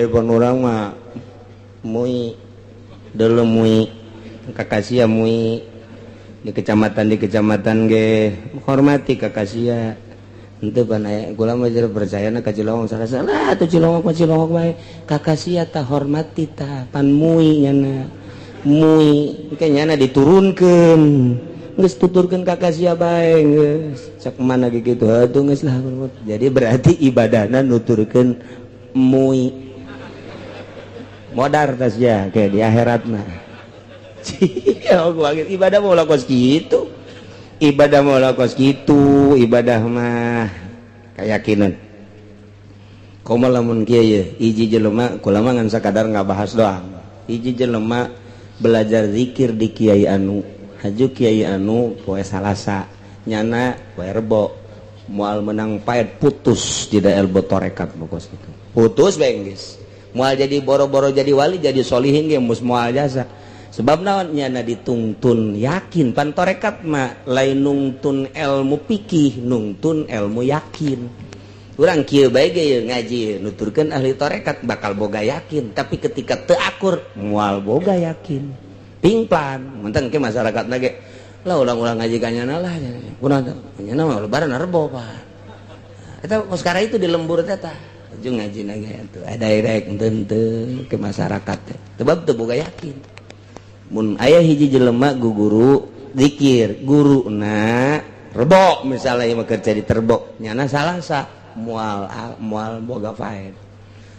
pan urang mah mui deuleu mui kakasia mui di kecamatan ge hormati kakasia henteu pan aya kula mah percayana ka Cilongok salah atuh Cilongok mah Cilongok bae kakasia tah hormati tah pan mui nyana mui engke nyana diturunkeun geus tuturkeun kakasia bae geus cak mana ge kitu atuh geus lah jadi berarti ibadahna nuturkeun mui modar tas ya kayak di akhirat mah ibadah mau lakos gitu ibadah mah keyakinan komo lamun kieu ye hiji jelema kula mah ngan sakadar ngabahas doang hiji jelema belajar zikir di kiai anu haju kiai anu poe Salasa nyana poe Rebo moal menang paet putus di daerah botorekat pokos gitu putus bae geus moal jadi boro-boro jadi wali jadi solihin ge mus moal jasa sebab naon nyana ditungtun yakin pan torekat mah lain nungtun ilmu fikih nungtun ilmu yakin urang kieu bae ge ngaji nuturkeun ahli torekat bakal boga yakin tapi ketika teu akur moal boga yakin pingplan menteng ke masyarakatna ge lah ulang-ulang ngaji kanyana lah kunaon nyana mah lebaran rebo Pak eta sekarang itu di lembur teh tah ujung ngaji nage atuh direct henteu ke masyarakat teh sebab teu boga yakin mun aya hiji jelema guru zikir guruna rebo misalnya ieu mah keur jadi terbok nyana Salasa moal boga faed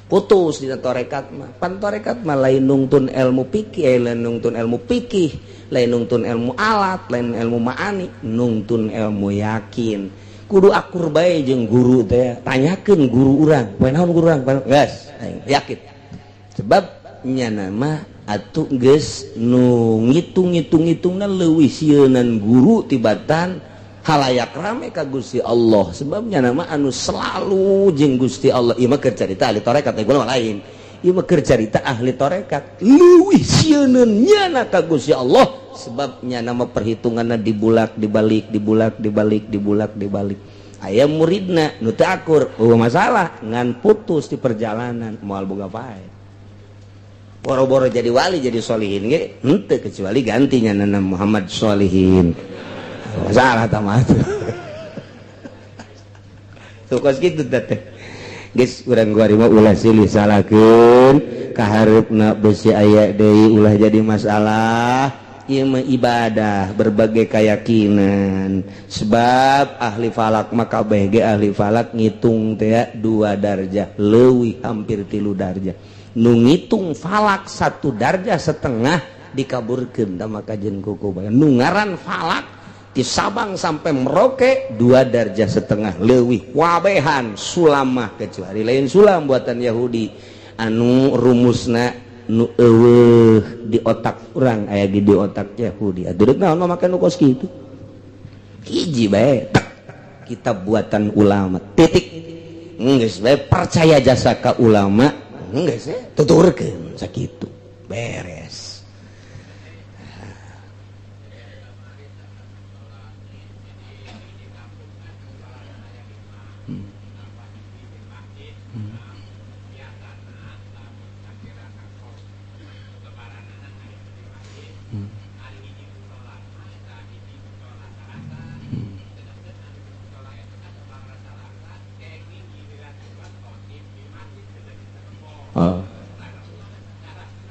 putus dina torekat mah pan torekat mah lain nungtun ilmu fikih lain nungtun ilmu fikih lain nungtun ilmu alat lain ilmu maani nungtun ilmu yakin kudu akur bae jeung guru teh tanyakeun guru urang poe naon guru urang geus yakin sebab nyana mah atuh geus nu ngitung-ngitung-ngitungna leuwih sieunan guru tibatan halayak rame ka Gusti Allah sebab nyana mah anu selalu jeung Gusti Allah ieu mah keur carita ahli tarekat teh mah lain ieu mah keur carita ahli tarekat leuwih sieunan nyana ka Gusti Allah sebab nyana mah perhitunganna dibulak dibalik aya muridna nu teu akur masalah ngan putus di perjalanan moal boga pae boro-boro jadi wali jadi solihin ge henteu kecuali gantinya nana Muhammad Solihin masalah tamat tukos kitu teh geus urang guari mah ulah silih salakeun kahareupna beusi aya deui ulah jadi masalah ieu mah ibadah berbagai keyakinan sebab ahli falak mah kabeh ge ahli falak ngitung teh 2 darjah leuwih hampir 3 darjah nu ngitung falak 1 darjah setengah dikaburkeun da maka jeung kuku bae nu ngaran falak ti Sabang sampai Merauke 2 darjah setengah leuwih wabehan sulam mah kecuali lain sulam buatan Yahudi anu rumusna nu eueuh di otak urang aya di otak Yahudi aduh naon mah make nu kos kitu hiji bae kitab buatan ulama titik geus bae percaya jasa ka ulama geus tuturkeun sakitu beres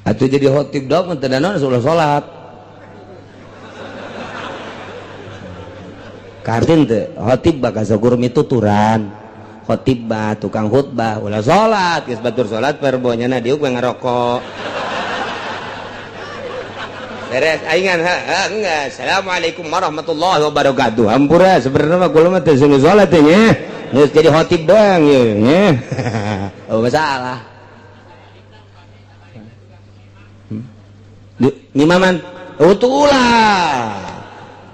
atuh jadi khotib dong teu naon salat kartin teh khotib bakal sagur mituturan khotibah tukang khutbah ulah salat geus batur salat perbonya na diuk ngarokok beres aing enggak. Assalamualaikum warahmatullahi wabarakatuh. Hampura sebenarnya mah kula mah teu sungguh salat teh nya. Geus jadi khotib doang ye nya. Oh masalah. Ni maman utulah.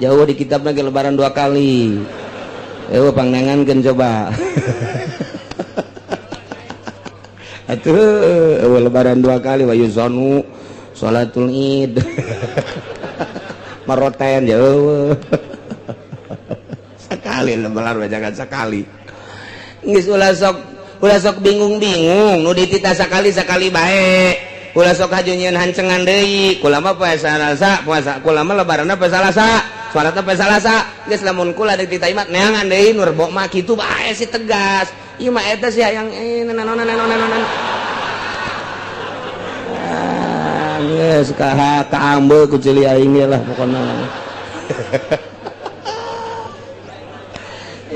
Jauh di kitab lagi lebaran 2 kali. Pangnangankeun coba. Atuh lebaran 2 kali wa yusanu sholatul id maroten jauh sekali lebaran jangan sekali geus ulah sok bingung-bingung nu ditita sakali bae ulah sok haju nyieun hancengan deui kula mah poe Salasa puasa kula mah lebaranna poe Salasa salatna poe Salasa geus lamun kula deuk ditaimat neangan deui nu rebo mah kitu bae si tegas ieu mah eta si hayang geus kaambeul ku ceuli aing lah pokona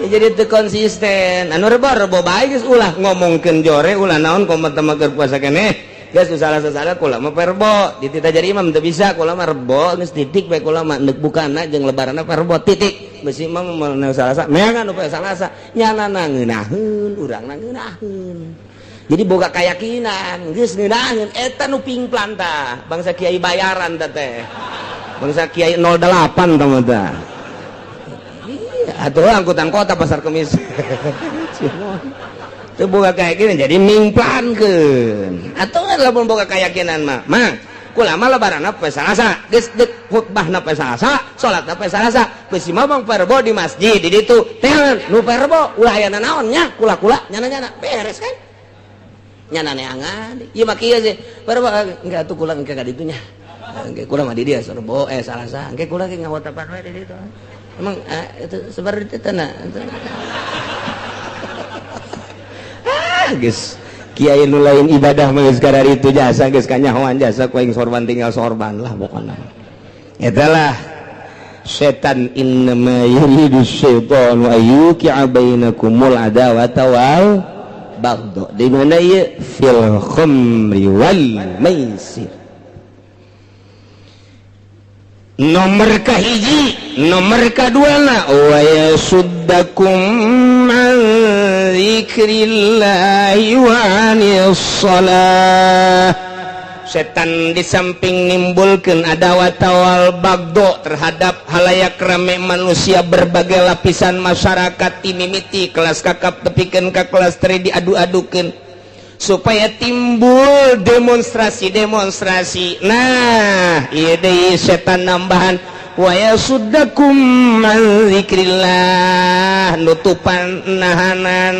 jadi teu konsisten anu rebo bae geus ulah ngomongkeun jore ulah naon komat-komat keur puasa keneh geus salah-salah kula mah perbo ditita jadi imam teu bisa kula mah rebo geus titik bae kula mah neuk bukana jeung lebaranna perbo titik beusi imam mah Salasa meangan nu poe Salasa nyanana ngeunaheun urangna ngeunaheun jadi boga keyakinan geus ngeunaheun eta nu pingplan tah bangsa kiai bayaran teh bangsa kiai 08 tah mah tah atuh angkutan kota pasar kemis teu boga keyakinan jadi mingplankeun atuh lamun boga keyakinan mah kula mah lebaranna poe Salasa geus deuk khutbahna poe Salasa salatna poe Salasa geus mamang perbo di masjid di ditu teh nu perbo ulah aya naon nya kula-kula nyana-nyana beres kan nyana neangan ieu mah kieu sih perbo engke atuh kula engke ka ditu nya engke kula mah di dia serbo Salasa engke kula ge ngawotapan we di ditu emang itu seperti itu na geus kiai nu lain ibadah mah geus karari itu jasa geus kanyahoan jasa ku aing sorban tinggal sorban lah pokona eta lah setan innama yuridu syaitanu ayyuqi'a bainakumul adawata wal baghdha di mana ieu fil khamri wal maisir nomor kahiji nomor kaduana wa yasuddakum an dzikrillahi wa anis shalah setan di samping nimbulkeun adawat wal bagdo terhadap halayak rame manusia berbagai lapisan masyarakat timimiti kelas kakap tepikeun ka kelas teu diadu-adukeun supaya timbul demonstrasi nah ieu deui setan nambahan wa yasuddakum an dzikrillah nutupan nahanan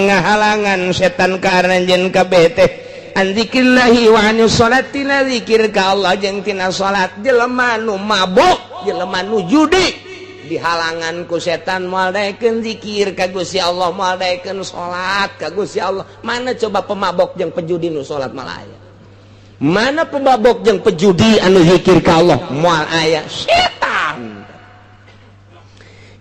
ngahalangan setan ka aranjeun kabeh teh an dzikrillahi wa anis sholati na zikir ka Allah jeung tina salat jelema nu mabok jelema nu judi dihalangan ku setan moal daekeun zikir ka Gusti Allah moal daekeun salat ka Gusti Allah mana coba pemabok jeung pejudi nu salat moal aya mana pemabok jeung pejudi anu zikir ka Allah moal aya setan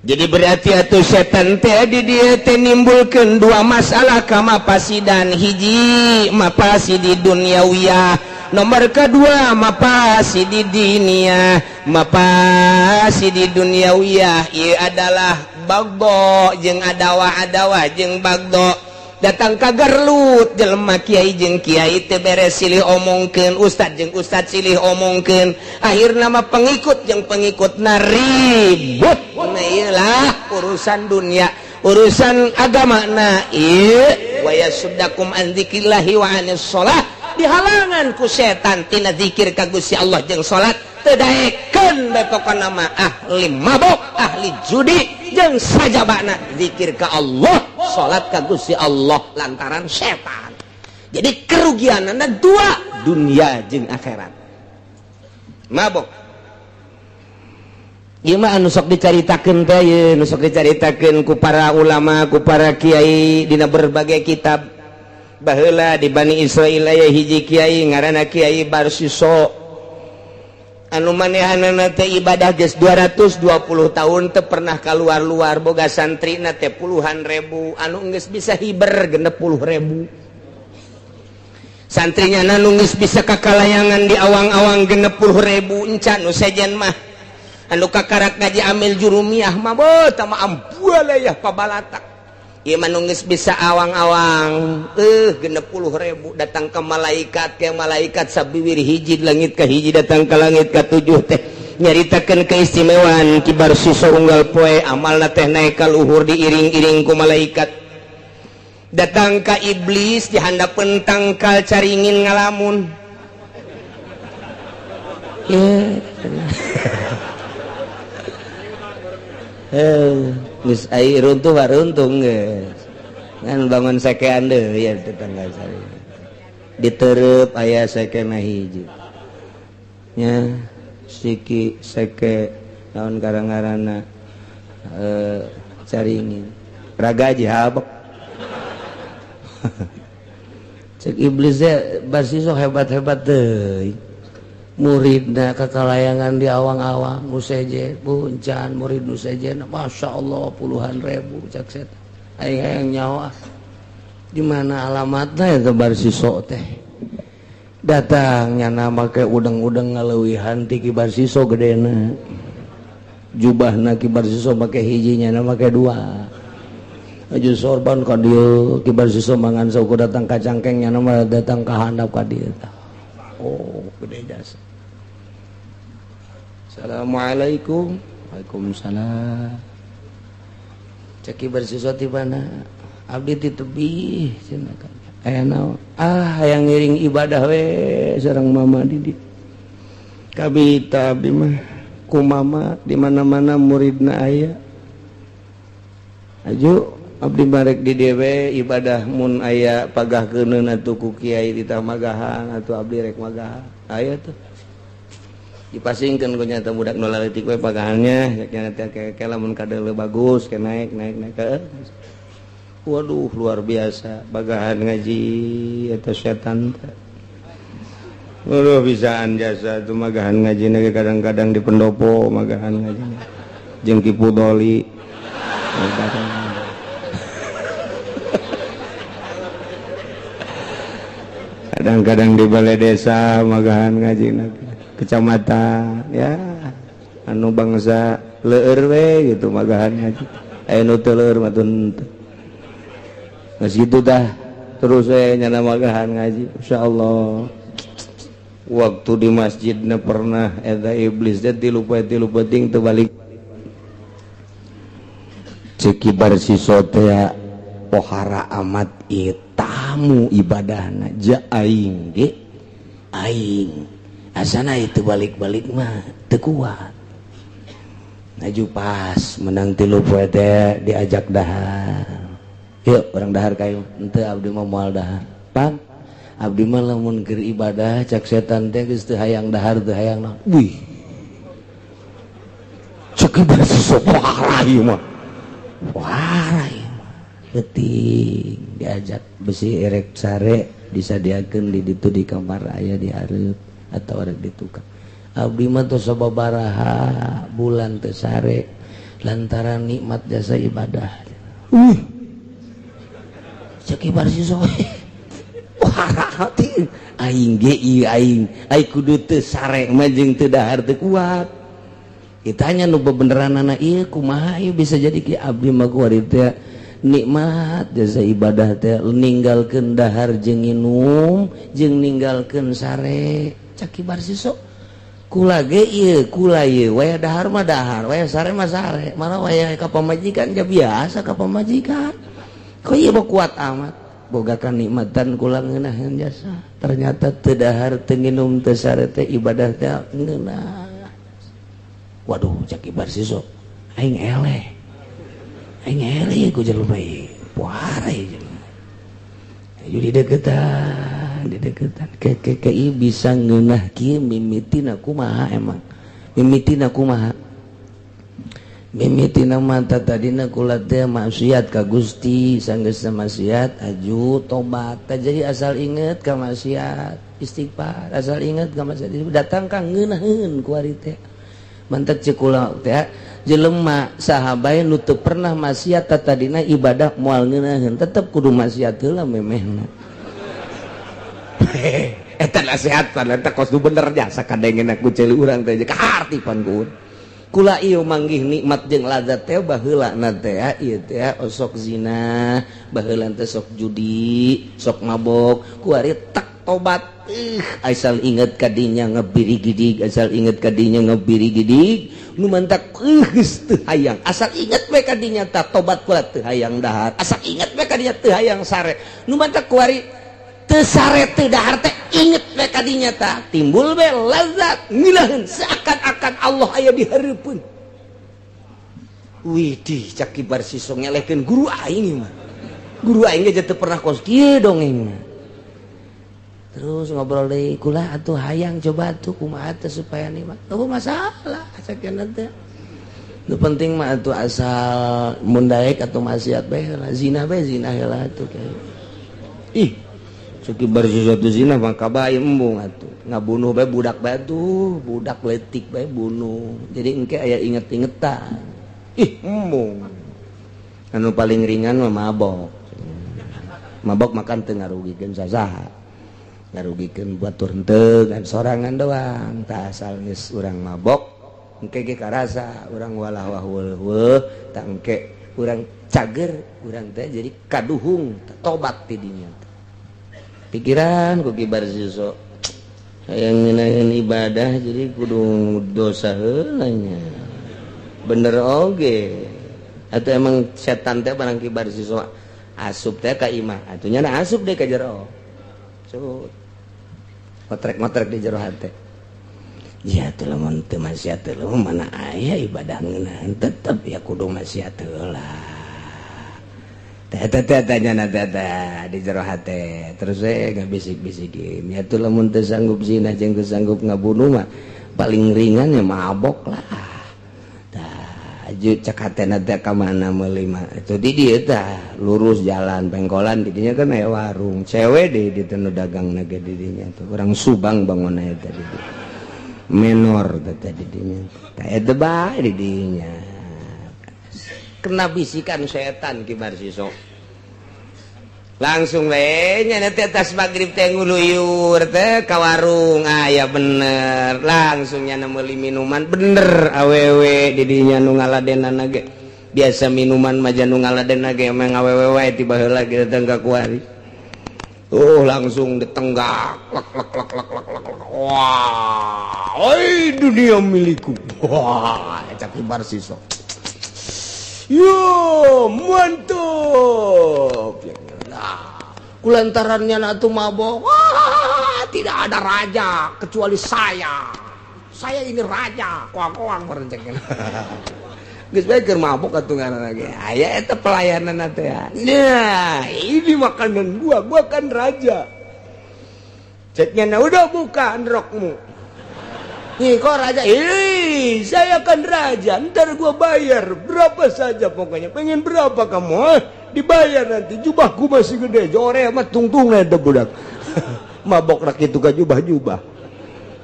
jadi berarti atuh setan teh di dieu teh nimbulkeun dua masalah ka mapasidan hiji mapasidi dunyawiyah nomor kedua mapasidi diniyah mapasidi dunyawiyah ieu adalah bagdo jeung adawa jeung bagdo datang ka garlut jelema kiai jeung kiai teh beres silih omongkeun ustad jeung ustad silih omongkeun akhirna mah pengikut jeung pengikutna ribut nah ieulah urusan dunia urusan agama na ieu wa yasuddakum an dzikrillahi wa anis shalah dihalangan ku setan tina zikir ka Gusti Allah jeung salat teu daekeun bae pokona mah ahli mabok ahli judi jeung sajabana zikir ka Allah salat ka Gusti Allah lantaran setan jadi kerugianna dua dunia jeung akhirat mabok ieu mah anu sok dicaritakeun teh ieu nu sok dicaritakeun ku para ulama ku para kiai dina berbagai kitab baheula di Bani Israil aya hiji kiai ngaranna Kiai Barsiso anu manehanana teh ibadah geus 220 tahun teu pernah kaluar-luar boga santrina teh puluhan ribu anu geus bisa hiber 60.000 santrinya anu geus bisa kakalayangan di awang-awang 60.000 encan nu sejen mah anu kakarak ngaji amil jurumiyah mah beuh tah mah ambuala ya pabalatak ieu mah nu geus bisa awang-awang 60.000 datang ke malaikat sabiwir hiji langit ka hiji datang ke langit ka 7 teh nyaritakeun keistimewaan kibar sisa unggal poe amalna teh naek ka luhur diiring-iring ku malaikat datang ka iblis dihandapeun tangkal caringin ngalamun geus ai runtuh waruntung geus ngan bangun sakean deui ya tetangga sari ditereup aya sakena hiji nya siki sake naon karangarana caringin raga aja habak cek iblis basi sok hebat-hebat deui muridna kakalayangan di awang-awang nu sejen puncan murid nu sejen Masya Allah puluhan ribu cak set aing nyawa di mana alamatna eta bar siso teh datangnya nama ke udeng-udeng ngaleuwihan ti kibar siso gedena jubahna kibar siso make hijinya nama make dua aju sorban ka dieu kibar siso mangan sauku datang ka cangkengnya nama datang ka handap ka dieu oh gede jasa. Assalamualaikum. Waalaikumsalam. Ceki bersiswa di mana? Abdi di tebih cenah kan. Aya naon? Hayang ngiring ibadah we sareng mama di dieu. Kabita abdi mah ku mama di mana-mana muridna aya. Aju abdi marek di dieu we ibadah mun aya pagahkeunna atuh ku kiai di tamagahan atuh abdi rek magahan. Aya tuh. Dipasingkeun ku nya teh budak nu leutik we pagahannya nya teh ke lamun kadeuleu bagus ke naik ke waduh luar biasa bagahan ngaji eta setan teh waduh bisaan jasa tuh magahan ngaji ge kadang-kadang di pendopo magahan ngaji jeung Ki Pudoli kadang-kadang di balai desa magahan ngaji kecamatan ya anu bangsa leueur we gitu magahan ngaji aya nu teu leueur mah tun geus kitu tah terus we nyana magahan ngaji insyaallah waktu di masjidna pernah eta iblis teh tilu penting teu balik ceki bar siso teh pohara amat ieu tamu ibadahna ja aing ge aing asana itu balik-balik mah teu kuat ngaju pas menang 3 poe teh diajak dahar yuk orang dahar kayu henteu abdi mah moal dahar pan abdi mah lamun keur ibadah cak setan teh geus teu hayang dahar teu hayang naon wih cek basiso parah ieu mah penting diajak besi erek sare disadiakeun di ditu di kamar aya di hareup atau ada di tukang abdi mah tos sababaraha bulan teu sare lantaran nikmat jasa ibadah cek ibar siso parah hati aing ge ieu aing kudu teu sare mah jeung teu dahar teu kuat kitanya nu bebeneranana ieu kumaha ieu bisa jadi ki abdi mah kuari teh nikmat jasa ibadah teh ninggalkeun dahar jeung nginum jeung ninggalkeun sare caki bar siso kula ge ieu kula ieu waya dahar mah dahar waya sare mah sare malah waya ka pamajikan ja biasa ka pamajikan kok ieu mah kuat amat boga kanikmatan kula ngeunaheun jasa ternyata teu dahar teu nginum teu sare teh ibadah teh ngeunah waduh caki bar siso aing eleh ku jelema ieu puara ieu jadi deketan ke ieu bisa ngeunah kieu mimitina kumaha emang mimitina kumaha mimitina mata tadina kula teh maksiat ka Gusti sanggeus maksiat aju tobat jadi asal inget ka maksiat istighfar asal inget ka maksiat datang ka ngeunaheun ku ari teh mantep ceuk kula teh jelema saha bae nu teu pernah maksiat tadina ibadah moal ngeunaheun tetep kudu maksiat heula memehna eta nasihat eta kos bener jasa kadengena ku ceuli urang teh kahartipan kuun kula ieu manggih nikmat jeung lazat teh baheulana teh ieu teh sok zina baheula teh sok judi sok mabok ku ari tak tobat asal inget kadinya ngebiri-gidig asal inget kadinya ngebiri-gidig nu mantak geus teu hayang asal inget we kadinya tah tobat kula teu hayang dahar asal inget we kadinya teu hayang sare nu mantak ku ari teu sare teu dahar teh inget we kadinya tah timbul we lazat ngilaheun seakan-akan Allah aya di hareupeun widih cak kibar siso ngelehkeun guru aing mah guru aing ge teu pernah kos kieu dongengna terus ngobrol deui kula atuh hayang coba atuh kumaha teh supaya nikmat teu masalah sakeuna teh nu penting mah atuh asal mun daek atuh maksiat bae heula zina bae zina heula atuh ih cek kibar sesuatu zina mah kabae embung atuh ngabunuh bae budak bae tuh budak letik bae bunuh jadi engke aya inget-ingetan ih embung anu paling ringan mah mabok makan teu ngarugikeun sasaha ngarugikeun batur henteu kan sorangan doang tah asal geus urang mabok engke ge karasa urang walah weuh tah engke urang cager urang teh jadi kaduhung tobat ti dinya pikiran ku kibar siso hayang ngeunaheun ibadah jadi kudu dosa heula nya bener oge atuh emang setan teh barang kibar siso asup teh ka imah atuh nya asup deui ka jero cut motrek-motrek di jero hate ya teh lamun teu maksiat teh mana aya ibadah ngeunaheun tetep ya kudu maksiat heula teh tanya di jero hate terus ngabisik-bisikin ya teh lamun teu sanggup zina jeung teu sanggup ngabunuh mah paling ringan ya mabok lah aju cek hatena teh ka mana meuli mah itu di dieu tah lurus jalan pengkolan di dinya kan aya warung cewek di dieu teh nu dagangna ge di dinya tuh urang Subang bangunna eta di dieu menor teh di dinya tah eta bae di dinya kena bisikan setan kibar siso langsung we nya teh tas magrib teh nguluyur teh ka warung aya bener langsung nya meuli minuman bener awewe di dinya nu ngaladenana ge biasa minuman mah nu ngaladenna ge emang awewe wae ti baheula ge datang ka kuari langsung ditenggak lek wah oi dunia milikku wah eta kibar siso yo mantap kulantarannya atuh mabok wah tidak ada raja kecuali saya ini raja koang-koang merencengkeun geus bae keur mabok atuh ngaranna ge aya eta pelayananna teh nah ini makanan gua kan raja ceknya udah buka rokmu nih kok raja saya kan raja ntar gua bayar berapa saja pokoknya pengen berapa kamu dibayar nanti jubahku masih gede jore mah tungtung ada budak mabok rak itu ka jubah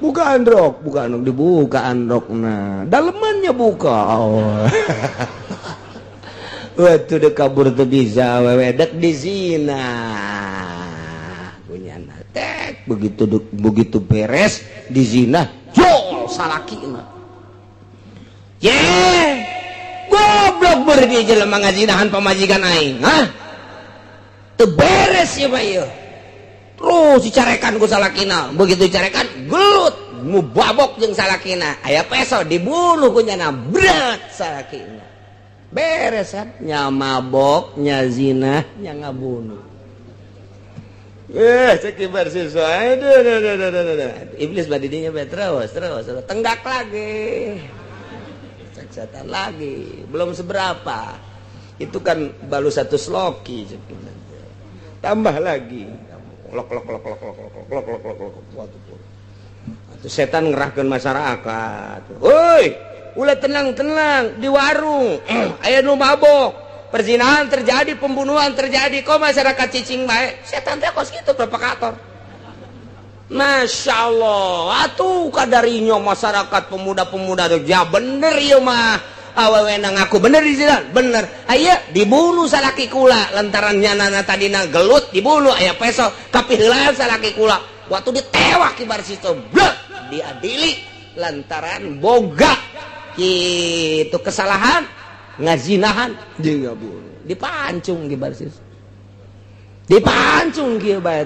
buka androk dibuka androkna dalemannya buka waktu dek kabur tuh bisa wewedek di zina punya natek begitu beres di zina yo salakina goblok berdi jelema ngazinahan pamajikan aing hah teu beres ya Pak ieu terus dicarekan ku salakina begitu dicarekan gelut mubabok jeung salakina aya peso dibunuh ku nyana bret salakina beres kan nya mabok nya zina nya ngabunuh cek kibar siswa aduh iblis badidinya terus tenggak lagi setan lagi belum seberapa itu kan baru satu sloki tambah lagi lok setan ngerahkan masyarakat woi ulah tenang-tenang di warung aya nu mabok, perzinahan terjadi, pembunuhan terjadi, kok masyarakat cicing bae? Setan teh kos kitu provokator. Masya Allah, atuh kadarinya masyarakat pemuda-pemuda tuh ya bener ya mah awewe ngaku bener di sini, bener. Aya dibunuh salaki kula lantaran nyanana tadina gelut dibunuh, aya peso kapiheulaan salaki kula waktu ditewak kibar situ blek diadili lantaran boga kitu kesalahan ngazinahan jeung ngabunuh dipancung kibar situ. Dipancung kieu bae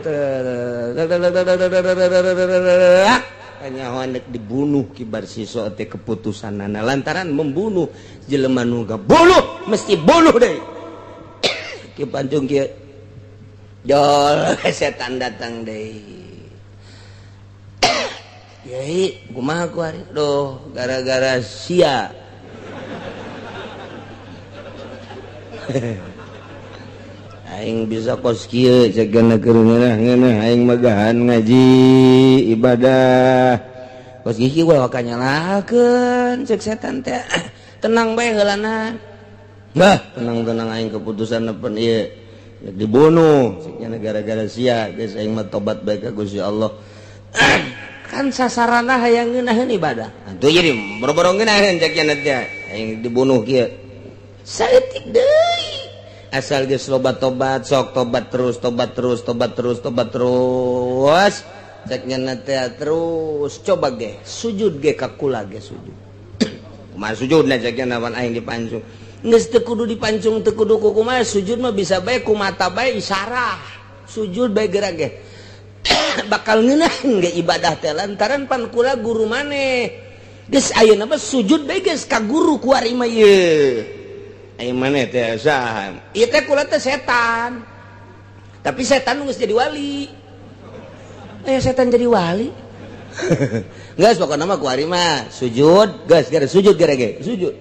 hanya hendak dibunuh kibar siswa teh keputusanana lantaran membunuh jelema nu bunuh mesti bunuh deui. Kieu pancung kieu jol setan datang deui. Yai kumaha ku ari? Duh gara-gara sia. Aing bisa kos kieu cegana keur ngeunah aing magahan ngaji ibadah kos kieu we wakanyalakeun cek setan teh tenang bae heulana bah tenang-tenang aing keputusan nepen ieu dibunuh ceknya gara-gara sia geus aing mah tobat bae ka Gusti Allah. Kan sasarana hayang ngeunaheun ibadah atuh jadi boro-boro ngeunaheun ceknya teh aing dibunuh kieu saeutik deui. Asal geus loba tobat sok tobat terus cek nyana teh terus coba ge sujud ge ka kula ge sujud kumaha sujudna cek nyana wan aing dipancung geus teu kudu dipancung teu kudu kumaha sujud mah bisa bae ku mata bae isyarah sujud bae gerak ge bakal ngeunaheun ge ibadah teh lantaran pan kula guru maneh geus ayeuna mah sujud bae geus ka guru ku ari mah ieu. Aing maneh teh saha? Ieu teh kula teh setan. Tapi setan geus jadi wali. Aya setan jadi wali. Geus pokona mah ku ari mah sujud, geus gara sujud gara ge. Sujud.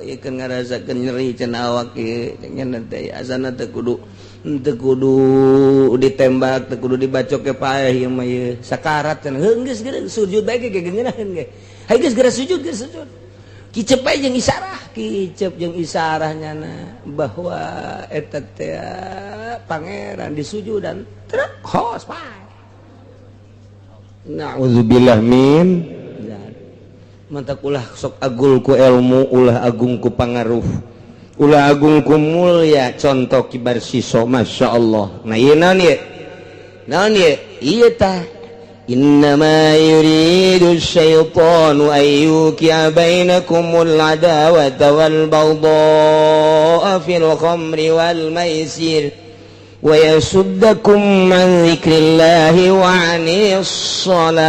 Ieu keun ngarasakeun nyeri cenah awak ieu. Cenah teh asana teu kudu ditembak, teu kudu dibacok ke paeh ieu mah ieu. Sakarat cenah. Geus gara sujud bae ge ngeunaheun ge. Hayu geus gara sujud geus sujud. Kicep bae jeung isarah, kicep jeung isarahnya bahwa eta teh pangeran disujudan trek hos bae. Nauzubillah min. Mantap ulah sok agul ku ilmu, ulah agung ku pangaruh, ulah agung ku mulya contoh kibar siso masyaallah. Nah ieu naon ieu? Naon ieu? Ieu tah إنما يريد الشيطان أن يوقع بينكم العداوة والبغضاء في الخمر والميسر ويصدكم عن ذكر الله وعن الصلاة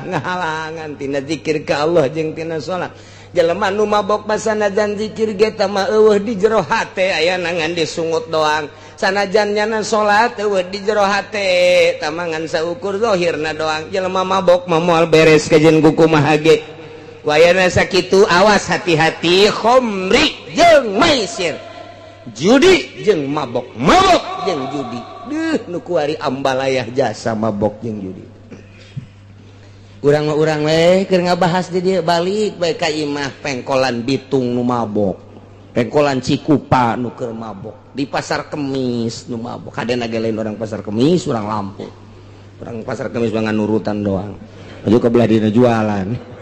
ngahalangan tina zikir ka Allah jeung tina salat. Jelema nu mabok pasanajan zikir ge tah mah eueuh di jero hate aya nangan disungut doang. Sanajan nyana salat eueuh di jero hate tamangan saukur zahirna doang. Jelema mabok mah moal beres kajen kuku mah ge. Wayana sakitu awas hati-hati khamri jeung maisir. Judi jeung mabok jeung judi. Nu kuari ambalayah jasa mabok jeung judi. Urang-urang we keur ngabahas di dieu balik bae ka imah pengkolan Bitung nu mabok. Pengkolan Cikupa nu keur mabok. Di Pasar Kemis nu mabok. Kadena ge lain orang Pasar Kemis, urang Lampung. Orang Pasar Kemis mah nurutan doang. Aju ka belah dina jualan.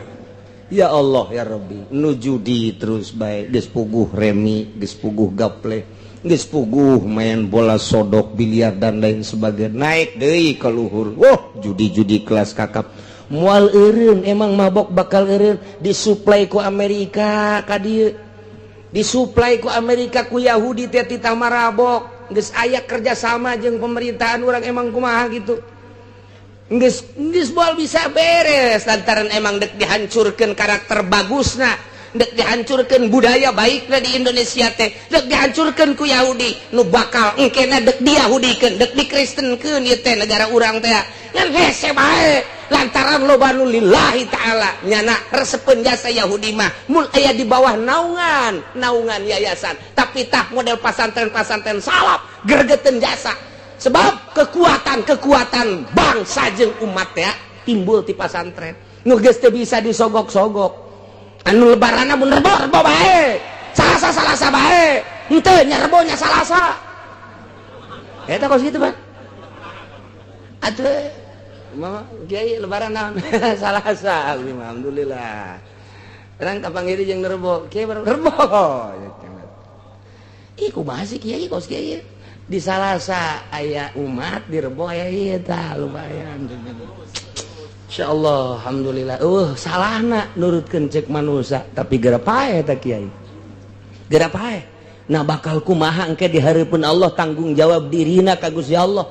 Ya Allah ya Rabbi, nu judi terus bae geus puguh remi, geus puguh gaple, geus puguh main bola sodok, biliar dan lain sebagainya. Naik deui ka luhur. Wah, judi-judi kelas kakap. Moal eureun emang mabok bakal eureun disuplai ku Amerika ka dieu. Disuplai ku Amerika ku Yahudi teh titah marabok. Geus aya kerjasama jeung pemerintahan urang emang kumaha gitu. Geus moal bisa beres lantaran emang dek dihancurkeun karakter bagusna, dek dihancurkeun budaya baikna di Indonesia teh, dek dihancurkeun ku Yahudi nu bakal engkena dek diyahudikeun, dek dikristenkeun ieu teh negara urang teh. Ngan hese bae lantaran loba nu lillahi taala nyana resepeun jasa Yahudi mah mun aya di bawah naungan yayasan tapi tah model pasantren salap gergeteun jasa sebab kekuatan bangsa jeung umat ya timbul ti pasantren nu geus teu bisa disogok-sogok anu lebaranna mun rebo bae salasa bae henteu nya rebo nya salasa eta kos kitu Pak atuh mama kiai lebaran naon salasa alhamdulillah terang kapanggiri jeung rebo kiai rebo ih kumaha sih kiai kos kiai di salasa aya umat di rebo aya ieu tah lumayan insyaallah alhamdulillah salahna nurutkeun cek manusia tapi gara pae eta kiai gara pae nah bakal kumaha engke di hareupeun Allah tanggung jawab dirina ka Gusti Allah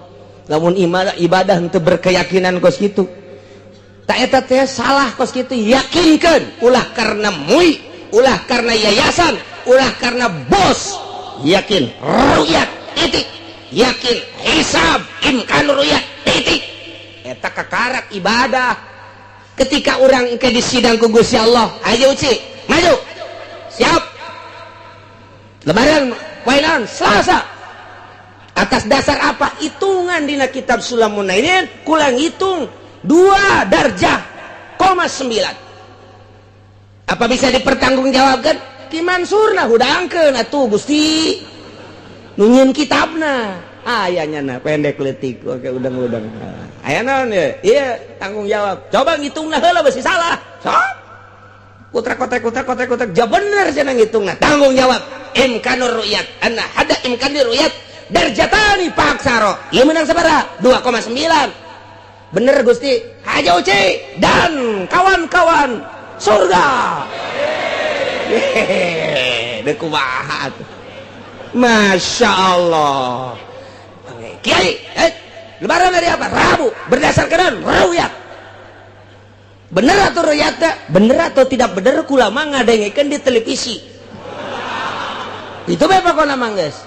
lamun ibadah henteu berkeyakinan kos kitu tak eta teh salah kos kitu yakinkeun ulah karena mui ulah karena yayasan ulah karena bos yakin ru'yat titik yakin hisab imkan ru'yat titik eta kakarak ibadah ketika orang ke di sidang ku Gusti Allah ayo uci maju siap lebaran poenan Selasa atas dasar apa hitungan dina kitab Sulamun Nainin kulang hitung 2 darjah, 9 apa bisa dipertanggungjawabkan Ki Mansurna hudangkeun atuh Gusti nunyin kitabna ayahnya nah pendek letik oke udang-udang aya naon ya iya tanggung jawab coba ngitungna heula besi salah sok kotek jawab bener cenah ngitungna tanggung jawab imkanur ru'yat anna hada imkanir ru'yat darjatani paksaro ieu menang sabaraha 2,9 bener Gusti haja uci dan kawan-kawan surga deh kumaha Masya Allah Kiai lebaran dari apa? Rabu berdasarkan ru'yat bener atau ru'yatnya? Bener atau tidak bener kulama ngadengikeun di televisi itu pokokna mah geus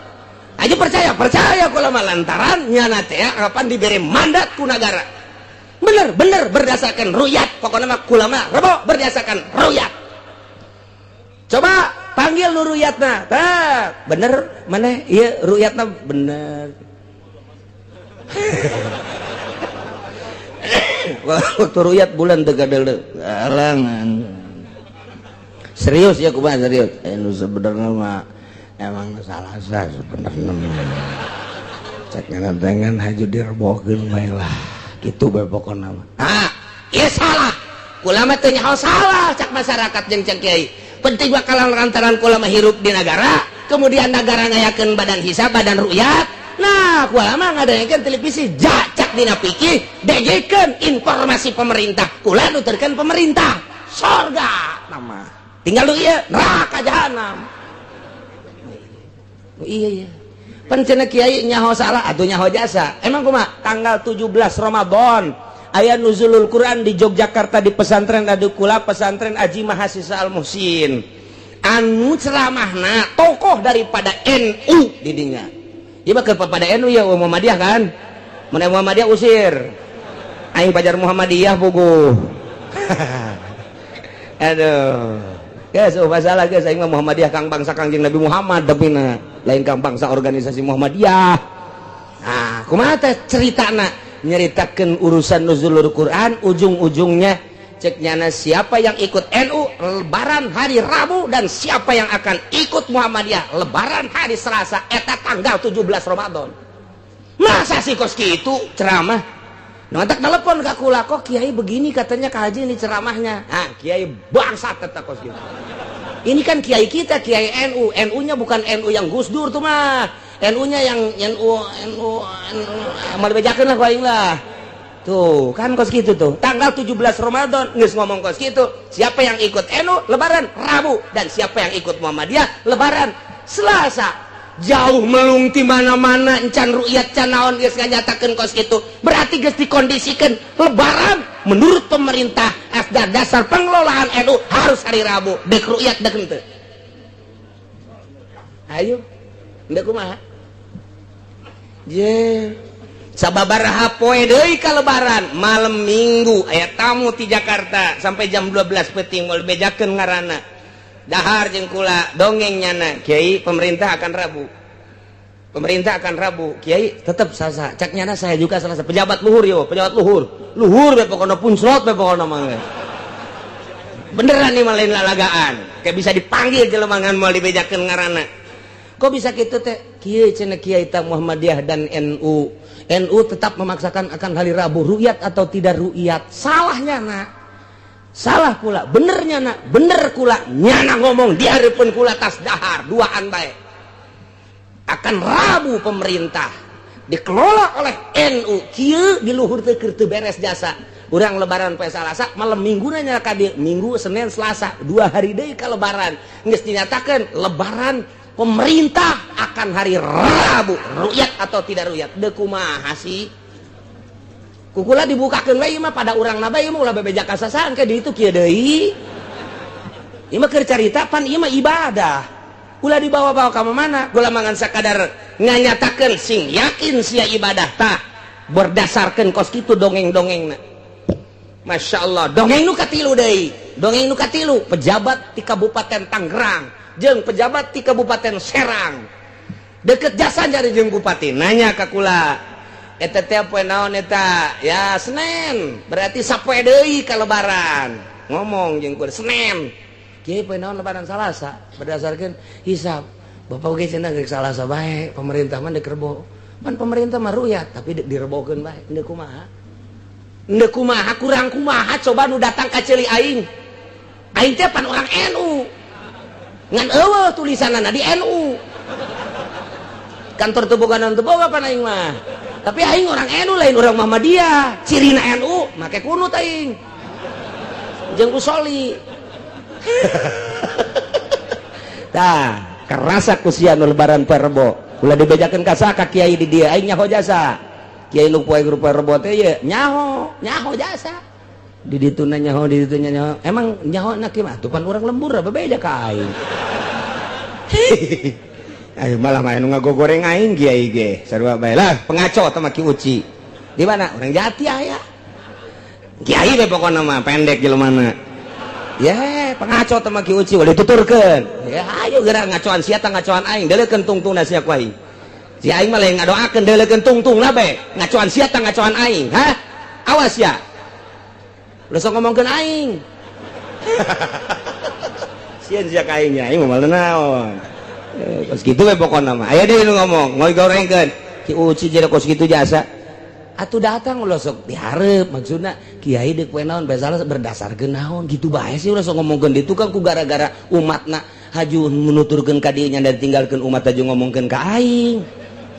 aja percaya kulama lantaran nyana teh kapan diberi mandat ku negara bener berdasarkan ru'yat pokokna mah kulama rebo berdasarkan ru'yat coba panggil nu ru'yatna tah bener maneh ieu ru'yatna bener waktu ru'yat bulan tegadel alangan serius ya kumaha serius nu sebenarnya mah emang salah sebenarnya cek ngantengan haju direbokeun bae lah kitu bae pokona mah ieu salah ulama teh nyaho salah cak masyarakat jeung cak kiai penting bakalan lantaran ulama hirup di negara kemudian negara ngayakeun badan hisab badan ru'yat nah ulama ngadayakeun televisi jacak dina pikir degekeun informasi pemerintah kula nuturkeun pemerintah surga nama tinggal lu ieu neraka jahanam iya pancena kiai nyaho salah atuh nyaho jasa emang kumaha tanggal 17 Ramadan aya nuzulul Quran di Yogyakarta di pesantren Adukula pesantren Aji Mahasiswa Al Muhsin anu ceramahna tokoh daripada NU didinya ieu mah kepada NU ya Muhammadiyah kan mun Muhammadiyah usir aing pajar Muhammadiyah puguh aduh guys masalah guys aing mah Muhammadiyah kang bangsa Kangjeng Nabi Muhammad depina lain kang bangsa organisasi Muhammadiyah nah kumaha teh ceritana nyeritakan urusan nuzulul Quran ujung-ujungnya cek nyana siapa yang ikut NU lebaran hari Rabu dan siapa yang akan ikut Muhammadiyah lebaran hari Selasa eta tanggal 17 Ramadan masa sih kos kitu ceramah nontak telepon ke kula kok kiai begini katanya Kak Haji ini ceramahnya kiai bangsat kata kos kitu ini kan kiai kita kiai NU NU-nya bukan NU yang Gus Dur tuh mah NU-nya yang NU mau dibejakeun lah ku aing lah. Tuh, kan kos gitu tuh. Tanggal 17 Ramadan geus ngomong kos gitu. Siapa yang ikut NU lebaran Rabu dan siapa yang ikut Muhammadiyah lebaran Selasa. Jauh melung ti mana-mana encan ru'yat can naon geus nganyatakeun kos gitu. Berarti geus dikondisikan lebaran menurut pemerintah dasar pengelolaan NU harus hari Rabu. Dek ru'yat dek henteu. Ayo. Ndak kumaha? Sababaraha poe deui ka lebaran malam minggu aya tamu ti Jakarta sampai jam 12 peuting moal bejakeun ngaranna dahar jeung kula dongeng nyana kiai pemerintah akan Rabu kiai tetep sasa cak nyana saya juga salah pejabat luhur yo pejabat luhur be pokona punclot be pokona mah beneran nih malain lalagaan kayak bisa dipanggil jelemangan mau dibejakeun ngaranna. Kok bisa gitu teh? Kieu cenah Kiai ta Muhammadiyah dan NU tetap memaksakan akan hari Rabu ru'yat atau tidak ru'yat. Salahnya nak, salah kula, benernya nak, bener kula nyana ngomong di hareupeun kula tas dahar duaan bae. Akan Rabu pemerintah dikelola oleh NU kieu di luhur teu keur teu beres jasa. Urang lebaran poe Salasa malam minggu nanya ka dieu, Minggu, Senin, Selasa, 2 hari deui ka lebaran. Geus dinyatakeun lebaran pemerintah akan hari Rabu ru'yat atau tidak ru'yat. Deuk kumaha sih? Kukula dibukakeun we ieu mah pada urang na bae ieu mah ulah bebeja kasasaan ke ditu kieu deui. Ieu mah keur carita pan ieu mah ibadah. Ulah dibawa-bawa ka mana? Kula mangan sakadar nganyatakeun sing yakin sia ibadah tah berdasarkan kos kitu dongeng-dongengna. Masya Allah, dongeng nu katilu deui. Dongeng nu katilu, pejabat di Kabupaten Tangerang jeung pejabat di Kabupaten Serang deket jasa jadi jeung bupati nanya ka kula, eta teh poe naon eta? Ya Senin, berarti sapoe deui ka lebaran. Ngomong jeung kula Senin. Kieu poe naon lebaran Salasa berdasarkan hisab. Bapak oge cenah geus Salasa bae, pemerintah mah deuk rebo. Pan pemerintah mah ru'yat tapi deuk direbokeun bae. Endeu kumaha? Endeu kumaha kurang kumaha coba nu datang ka ceuli aing. Aing teh pan orang NU. Ngan eueuh tulisanana di NU. Kantor teu boga pan aing mah. Tapi aing orang NU lain orang Muhammadiyah. Cirina NU make kunut aing. Jeung usoli. Tah, kerasa kusian lebaran poe Rebo. Ulah dibejakeun ka saka kiai di dieu aing nyaho jasa. Kiai nu poe Rebo teh ye nyaho jasa. Di ditu nyaho di ditu nyaho. Emang nyaho na kieu mah tuh pan urang lembur bebeja ka aing. Ayo malah main ngagogoreng aing kiai ge. Sarua bae lah pengaco teh mah Ki Uci. Di mana? Urang Jati aya. Kiai we pokona mah pendek jelemana. Ya, pengaco teh mah Ki Uci udah dituturkeun. Ya, ayo geura ngacoan sia tah ngacoan aing, deuleukeun tungtungna sia ku aing. Si aing mah lain ngadoakeun deuleukeun tungtungna be. Ngacoan sia tah ngacoan aing, ha? Awas ya. Udah sok ngomongkeun aing. Sieun sia ka aing nya, aing mah naon. Kos kitu we pokona mah. Aya deui nu ngomong, ngoy gorengkeun. Ki Uci jadi kos kitu jasa. Atuh datang ulah sok dihareup maksudna kiai deuk poe naon bae salah berdasarkeun naon gitu bae sih ulah sok ngomongkeun ditu kan ku gara-gara umatna haju menuturkeun ka dieu nya dan tinggalkeun umat haju ngomongkeun ka aing.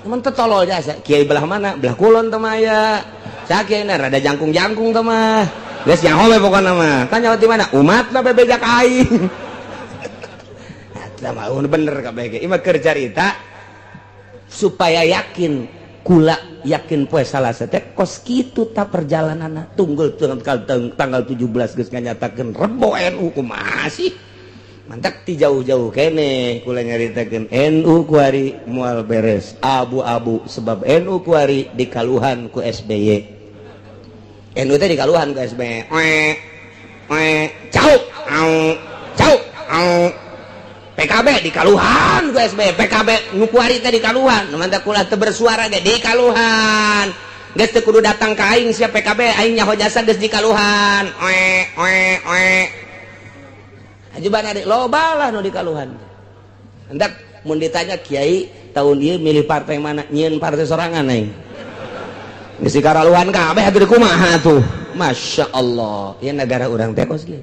Mun teu tolol jasa kiai belah mana? Belah kulon teh mah aya. Sakiaina rada jangkung-jangkung teh mah. Geus nyaho we pokona mah. Kan nyaho di mana? Umatna bebeja ka aing. Eta mah bener kabeh ge. Ieu mah keur carita supaya yakin kula yakin poe Salasa teh kos kitu ta perjalananna tunggul tanggal 17 geus nganyatakeun Rebo NU kumaha sih mantak ti jauh-jauh kene kula nyaritakeun NU ku ari moal beres abu-abu sebab NU ku ari dikaluhan ku SBY. NU teh dikaluhan ku SBY. Cau PKB di Kaluhan ku SBY. PKB nu kuari teh di Kaluhan nu mantap kula teu bersuara ge di Kaluhan geus teu kudu datang ka aing sia PKB aing nyaho jasa geus di Kaluhan ajubana loba lah nu di Kaluhan hendak mun ditanya kiai tahun ieu milih partai mana nyieun partai sorangan aing geus di Kaluhan kabeh atuh kumaha tuh Masya Allah ieu negara urang teh kos kieu.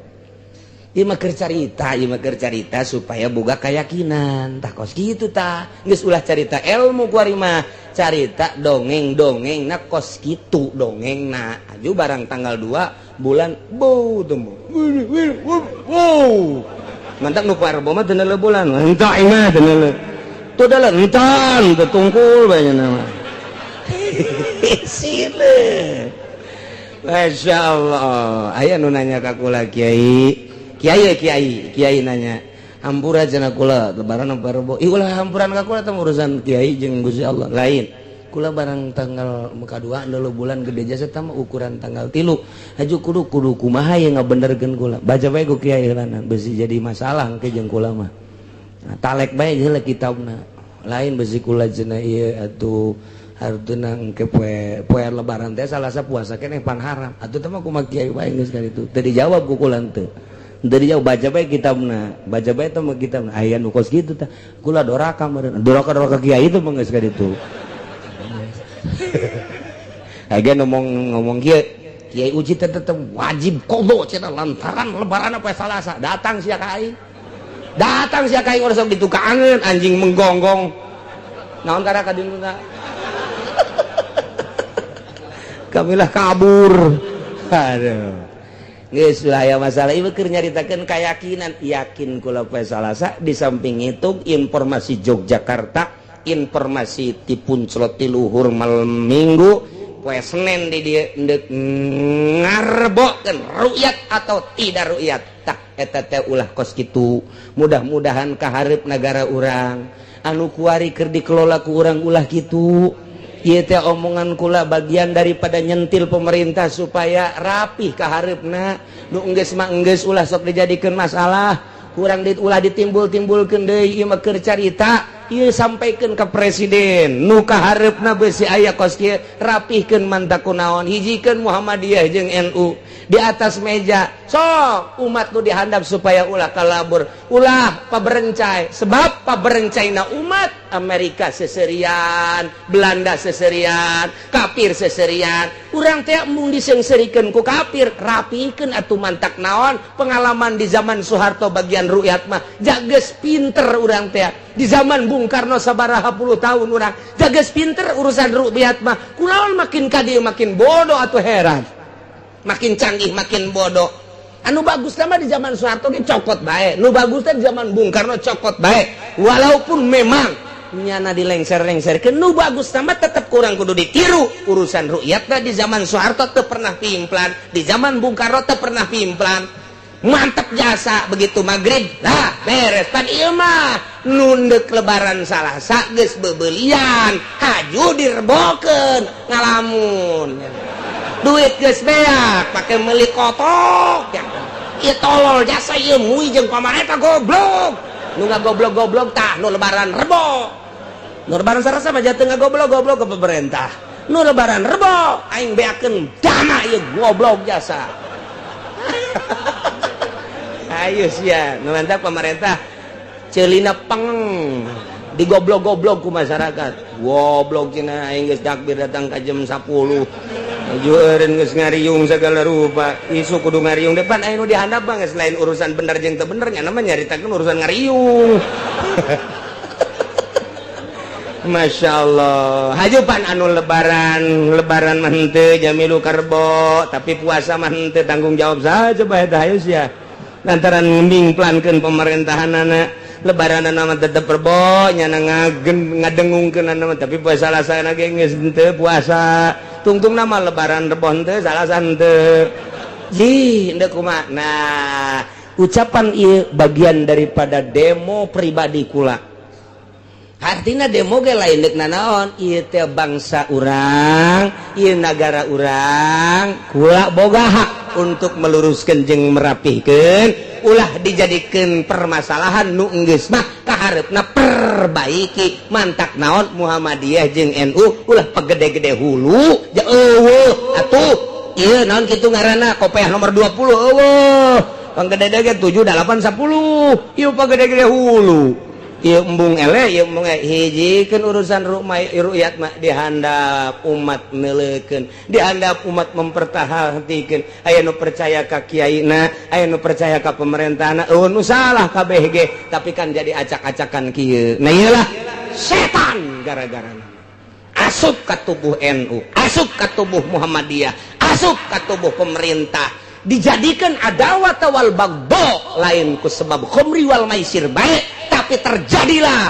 Ieu mah keur carita supaya boga keyakinan tah kos kitu tah geus ulah carita ilmu ku ari mah carita dongeng-dongeng na kos kitu dongengna aju barang tanggal 2 bulan bau temu wow mantap nu poe Rebo mah teu neuleuh bulan entah ieu mah teu neuleuh tuh da entan teu tungkul bae nya mah sile Masya Allah aya nu nanya ka kula Kiai nanya hampura cenah kula lebaran apa Rebo ulah hampuran ka kula teh urusan kiai jeung Gusti Allah lain kula barang tanggal muka 2 neuleuh bulan gede jasa teh mah ukuran tanggal 3 haju kudu kumaha ye ngabenerkeun kula baca bae ku kiai heulana beusi jadi masalah engke jeung kula mah nah, talek bae heula kitabna lain beusi kula cenah ieu atuh hartuna engke poe lebaran teh Salasa puasa keneh pan haram atuh teh mah kumaha kiai bae geus ka ditu teu dijawab ku kula teu dari jauh baca baik kitabna, baca baik teh kitabna aya nu kos kitu tah kula doraka meureun doraka kiai itu mah geus ka ditu aya ngomong kieu kiai uji teh tetep wajib qodho cenah lantaran lebaran poe Salasa datang sia ka aing datang sia ka aing urang sok ditukangeun anjing menggonggong naon kara ka dinuna kamilah kabur aduh geus lah aya masalah ieu keur nyaritakeun kayakinan yakin kula poe Salasa di samping itu informasi Yogyakarta informasi ti Punclot ti luhur malam Minggu poe Senen di dieu endek ngarebokeun ru'yat atau tidak ru'yat tak eta teh ulah kos kitu mudah-mudahan ka hareup negara urang anu kuari keur dikelola ku urang ulah kitu. Ieu teh omongan kula bagian daripada nyentil pemerintah supaya rapih ka hareupna nu enggeus mah enggeus ulah sok dijadikeun masalah kurang ulah ditimbul-timbulkeun deui ieu mah keur carita ieu sampaikeun ka presiden nu ka hareupna beusi aya kos kieu rapihkeun manta kunaon hijikeun Muhammadiyah jeung NU di atas meja sok umat nu dihandap supaya ulah kalabur ulah paberencai sebab paberencaina umat Amerika seserian Belanda seserian kafir seserian urang teh mung disengserikeun ku kafir rapihkeun atuh mantak naon pengalaman di zaman Soeharto bagian ru'yat mah jageus pinter urang teh di zaman Bung Karno sabaraha puluh tahun urang jageus pinter urusan ru'yat mah kunaon makin kadieu makin bodoh atuh heran makin canggih makin bodoh anu bagus nama di zaman Soeharto ge cokot bae nu bagus teh di zaman Bung Karno cokot bae walaupun memang nyana dilengser-lengserkeun nu bagus nama tetep kurang kudu ditiru urusan ru'yatna di zaman Soeharto teu pernah pimplan di zaman Bung Karno teu pernah pimplan mantep jasa begitu maghrib lah beres pan ieu mah nundek lebaran Salasa geus beubeulian haju direbokeun ngalamun duit geus beak pake meuli kotok ya ieu tolol jasa ieu mui jeung pamarentah goblok nu ngagoblok-goblok tah nu lebaran rebo nu lebaran Salasa mah jatuh ngagoblok-goblok ke pemerintah nu lebaran rebo aing beakeun dana ieu goblok jasa ayo sia nu mantap pemerintah ceulina peng digoblok-goblok ku masyarakat goblok cenah aing geus takbir datang ka jam 10 jueureun geus ngariung segala rupa isu kudu ngariung depan aya nu dihandap mah geus lain urusan bener jeung teu bener nya mah nyaritakeun urusan ngariung Masya Allah hajupan anu lebaran mah henteu jamilu karbo tapi puasa mah henteu tanggung jawab saja bae tah hayu sia lantaran ngimingplankeun pemerintahanana lebaran nama tetep perbo nyana ngadengungkeun nama tapi puasa Salasana ge geus henteu puasa tungtung nama lebaran rebo henteu Salasa henteu ji endeu kumaha nah ucapan ieu bagian daripada demo pribadi kula artinya demo ge lain deuk nanaon ieu teh bangsa urang ieu nagara urang kula boga hak untuk meluruskeun jeung merapihkeun ulah dijadikeun permasalahan nu enggeus mah kahareupna perbaiki mantak naon Muhammadiyah jeung NU ulah pagede-gede hulu ja eueuh atuh ieu naon kitu ngaranna kopiah nomor 20 eueuh panggede-gede 7 8 10 ieu pagede-gede hulu ieu embung ele ieu embung hijikeun urusan ru'yat mah dihandap umat neuleukeun dihandap umat mempertahatikeun aya nu percaya ka kiaina aya nu percaya ka pemerintahna nu salah kabeh ge tapi kan jadi acak-acakan kieu nah ieulah setan gara-garana asup ka tubuh NU asup ka tubuh Muhammadiyah asup ka tubuh pemerintah dijadikan adawat wal bagdo lain ku sebab khamri wal maisir baik tapi terjadilah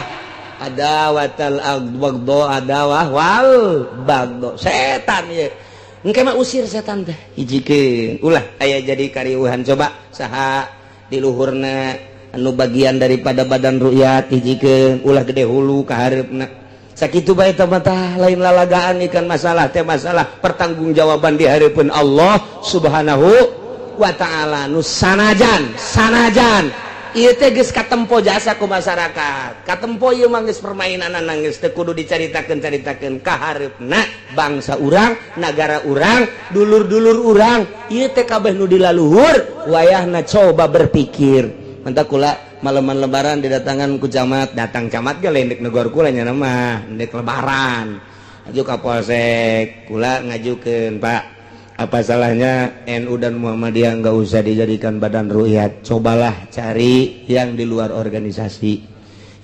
adawatal bagdo adawah wal bagdo setan ya engke mah usir setan teh hijikeun ulah aya jadi kariuhan coba saha di luhurna anu bagian daripada badan ru'yat hijikeun ulah gede hulu ka hareupna sakitu bae tah lain lalagaan ikan masalah teh masalah pertanggungjawaban di hareupeun Allah Subhanahu wa ta'ala nu sanajan ieu teh geus katempo jasa ku masyarakat. Katempo ieu mah geus permainan geus teu kudu dicaritakeun ka hareupna bangsa urang, nagara urang, dulur-dulur urang. Ieu teh kabeh nu dilaluhur, wayahna coba berpikir. Mantap kula malaman lebaran didatangan ku camat, datang camat ge lain dek negor kula nya mah, dek lebaran. Aju ka polsek, kula ngajukeun, Pak, apa salahnya NU dan Muhammadiyah nggak usah dijadikan badan rukyat? Cobalah cari yang di luar organisasi.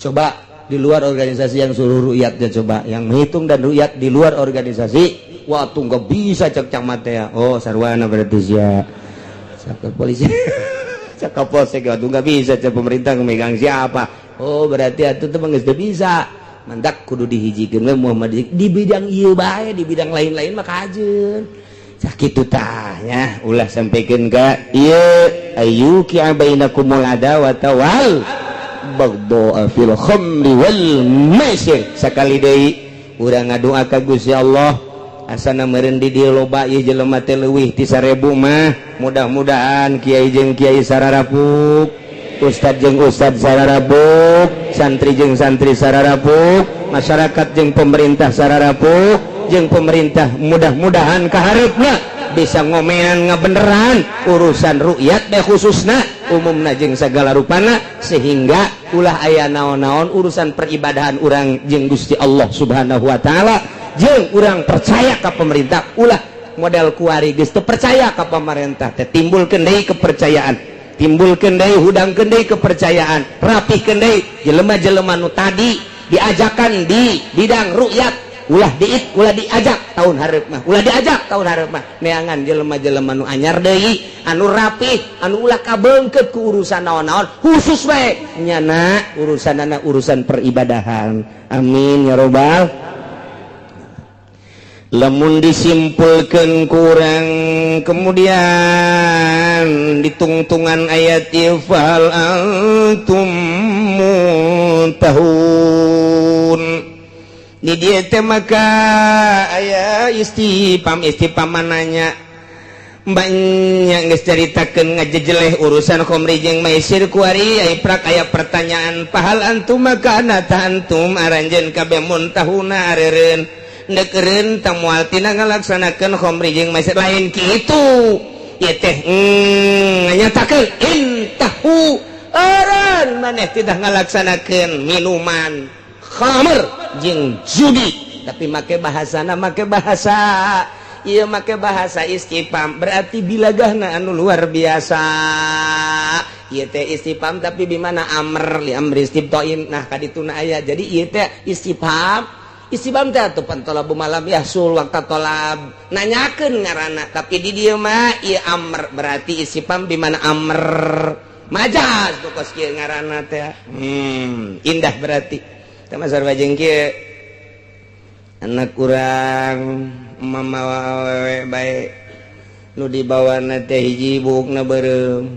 Coba di luar organisasi yang suruh rukyatnya, coba yang menghitung dan rukyat di luar organisasi. Waktu nggak bisa cek camat ya. Oh sarwana berarti ya. Cek polisi, cek polsek waktu nggak bisa cek pemerintah memegang siapa. Oh berarti itu tuh nggak bisa. Mandak kudu dihijikeun we Muhammadiyah di bidang ieu bae, di bidang lain-lain mah kajeun. Sakitu tah nya ulah sampikeun ka ieu ayyuki bainakumul adawata wal baghdha fil khamri wal maisir. Sakali deui urang ngadoa ka Gusti Allah asana meureun di dieu loba ieu jelema teh leuwih ti 1000 mah. Mudah-mudahan kiai jeung kiai sararapuk, ustad jeung ustad sararapuk, santri jeung santri sararapuk, masyarakat jeung pemerintah sararapuk, jeung pemerintah mudah-mudahan kahareupna bisa ngomean ngabeneran urusan rukyat deh khususna umumna jeung sagala rupana, sehingga ulah aya naon-naon urusan peribadahan urang jeung Gusti Allah Subhanahu wa taala, jeung urang percaya ka pemerintah. Ulah model kuari geus teu percaya ka pemerintah teh timbulkeun deui kepercayaan, timbulkeun deui hudangkeun deui kepercayaan, rapihkeun deui jelema-jelema nu tadi diajakan di bidang rukyat. Ulah diajak tahun hareup mah, ulah diajak tahun hareup mah neangan jelema-jelema nu anyar deui, anu rapih, anu ulah kabeungkeut ku urusan naon-naon, khusus we nyana urusanana urusan peribadahan. Amin ya robbal. Lamun disimpulkeun kurang kemudian ditungtungan ayat ifal antum muntahun di dieu teh maka aya istifham mananya banyak geus caritakeun ngajejeleh urusan khamri jeung maisir kuari aya prak aya pertanyaan pahal antum maka anata antum aranjeun kabeh muntahuna areureun ndeukeun tamual tina ngalaksanakeun khamri jeung maisir lain kitu ieu teh nyatakeun intahu aran maneh tidak ngalaksanakeun minuman khamr jeung judi, tapi make bahasa ieu make bahasa istifham berarti bilagahna anu luar biasa. Ieu teh istifham tapi bimana amr li amri istibtain. Nah kadituna aya jadi ieu teh istifham teh atuh pantolabu malam yahsul waqta tolab nanyakeun ngaranna, tapi di dieu mah ieu amr berarti istifham bimana amr majaz pokos kieu ngaranna teh. Indah berarti tama sarwa jeung kieu anak urang mama awewe bae nu dibawana teh hiji bukna beureum,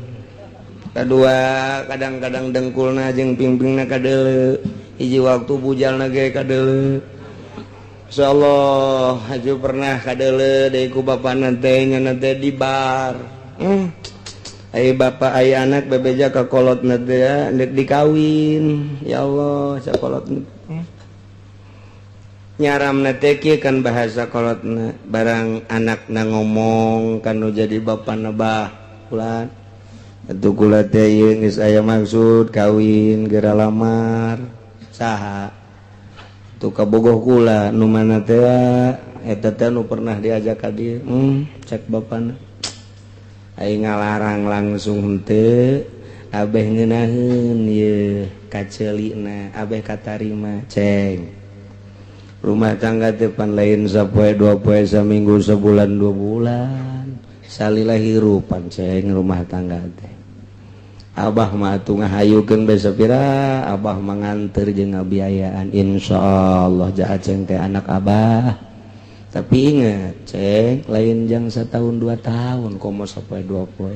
kadua kadang-kadang dengkulna jeung pingpingna kadeuleu, hiji waktu bujalna ge kadeuleu. Insyaallah haju pernah kadeuleu deui ku bapana teh nyana teh di bar. Ai bapak ai anak bebeja ka kolotna teh dek dikawin. Ya Allah sakolotna nyaramna teh kieu kan bahasa kolotna barang anakna ngomong kanu jadi bapana bah ulan atuh kula teh ieu geus aya maksud kawin geura lamar saha tuh kabogoh kula nu mana teh eta teh nu pernah diajak ka dieu cek bapana ai ngalarang langsung henteu abeh ngeunaheun ieu kaceulina abeh katarima ceng rumah tangga teh pan lain sapoe dua poe saminggu sebulan 2 bulan salila hirupan ceng rumah tangga teh abah mah atuh ngahayukeun bae sapira abah manganteur jeung ngabiayaan insyaallah jaha ceng teh anak abah. Tapi ingat ceng lain jang 1 tahun 2 tahun komo sapoe 2 poe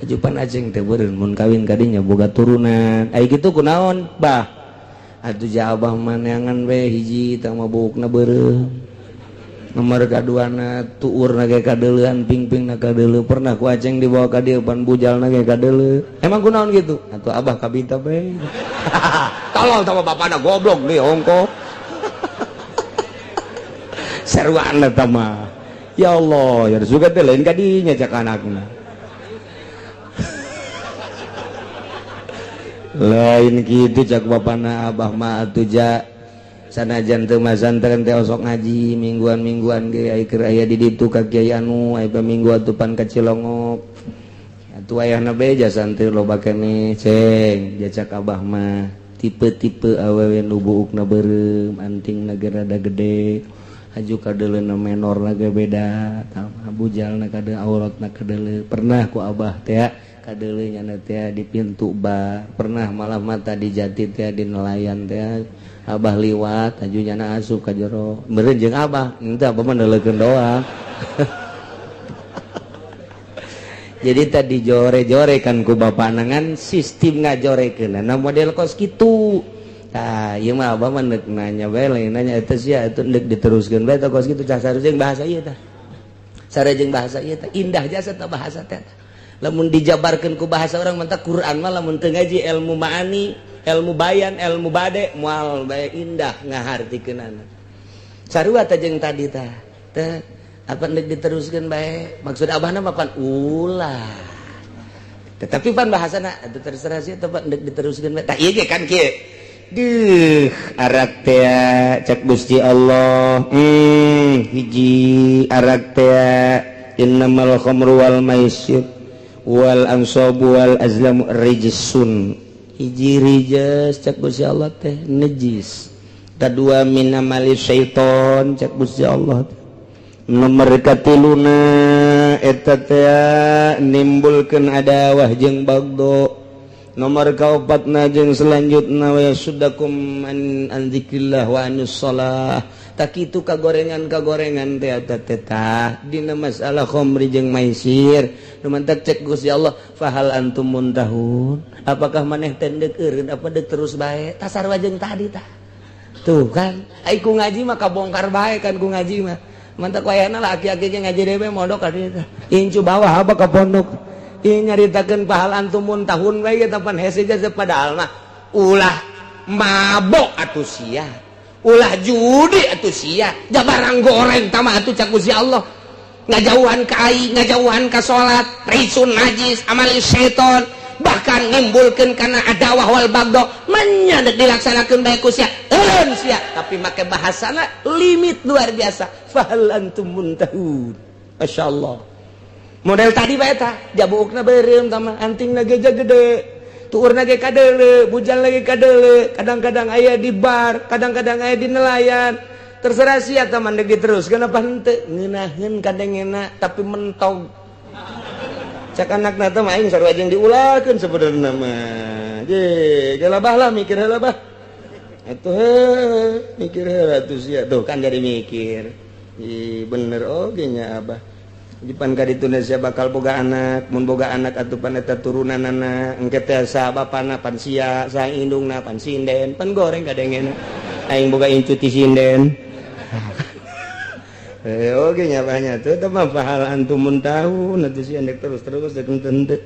hajupan aceng teh beureun mun kawin ka dinya boga turunan ai kitu kunaon bah atuh ja abah mah neangan we hiji tah mabukna beureum nomor kaduana tuur nage kadeulean ping-ping na kadeuleu pernah ku aceng dibawa ka dieu pan bujal nage kadeuleu emang kunaon gitu atuh abah kabinta bae tolol sama bapana goblok deui hongko seruan eta mah ya Allah ya suga teh lain kadinya cak anakna lain kitu cak bapana abah mah atuh ja sanajan teu mazantren teh osok ngaji mingguan-mingguan ge ai keur aya di ditu ka kiai anu ai paminggu atupan ka Cilongok atuh ayahna bae jasan teu loba keneh ceng jacak abah mah tipe-tipe awewe nu buukna beureum antingna ge rada gede aju kadeuleuna menor ge beda tama bujalna kadeu auratna kadeuleu pernah ku abah teh kadeuleu nya teh di pintu bar pernah malam mata di jati teh di nelayan teh abah liwat aju nyana asup ka jero meureun jeung abah henteu abah mah neuleukeun doang jadi tadi jore-jore kan ku bapana ngan sistem ngajorekeunna model kos kitu tah ieu mah abah mah neuk nanya bae lain nanya eta sia atuh neuk diteruskeun bae tah kos kitu cah sareng bahasa ieu tah sareng bahasa ieu tah indah jasa tah bahasa teh lamun dijabarkeun ku bahasa urang mah tah Quran mah lamun teu ngaji ilmu ma'ani ilmu bayan, ilmu bade, mual bae indah ngahartikeunana. Sarua teh jeung tadi tah. Teh apa neuk diteruskeun bae? Maksud abahna mah pan ulah. Tetapi pan bahasana atuh terserah sih teh neuk diteruskeun bae. Tah ieu ge kan kieu. Duh, arak teh cek Gusti Allah. Hiji arak teh innamal khamru wal maisir wal ansabu wal azlamu rijsun. Hiji rijas cak Gusti Allah teh najis kadua min amali syaiton cak Gusti Allah nomor katiluna eta teh nimbulkeun adawah jeung bagdo nomor kaopatna jeung selanjutna wa yasudakum an dzikrillah wa anus shalah tak kitu kagorengan teh eta teh dina masalah khamri jeung maisir numantak cek Gusti Allah fahal antum muntahun apakah maneh teh deuk eureun apa deuk terus bae tah sarua jeung tadi tah tuh kan ai ku ngaji mah kabongkar bae kan ku ngaji mah mantak wayahna laki-laki ge ngaji dewe modok ka dieu tah incu bawah apa ka pondok ieu nyaritakeun fahal antum muntahun bae eta pan hese jasa padahal mah ulah mabok atuh sia ulah judi atuh sia da barang goreng tama atuh cak Gusti Allah ngajauhan ka ai ngajauhan ka salat risun najis amali syaiton bahkan nimbulkeun kana adawah wal bagdo manya dilaksanakeun bae ku sia eun sia tapi make bahasana limit luar biasa fahal antum muntahun masyaallah model tadi bae tah jabuukna beureum tama antingna ge gede tuur lagi kadeuleu bujal lagi kadeuleu kadang-kadang aya di bar kadang-kadang aya di nelayan terserah sia tah mandeg diteruskeun apa henteu ngeunaheun kadengena tapi mentog cak anakna teh mah aing sarua jeung diulahkeun sabenerna mah je gelabah lah mikir heula bah atuh mikir heula atuh sia tuh kan jadi mikir bener oge nya abah jipan ka ditu sia bakal boga anak mun boga anak atupan eta turunanana engke teh sa bapana pan sia sa indungna pan sinden pan goreng kadengena aing boga incu ti sinden oke nyabahnya tuh teman pahal antum muntahun atuh sia ndek terus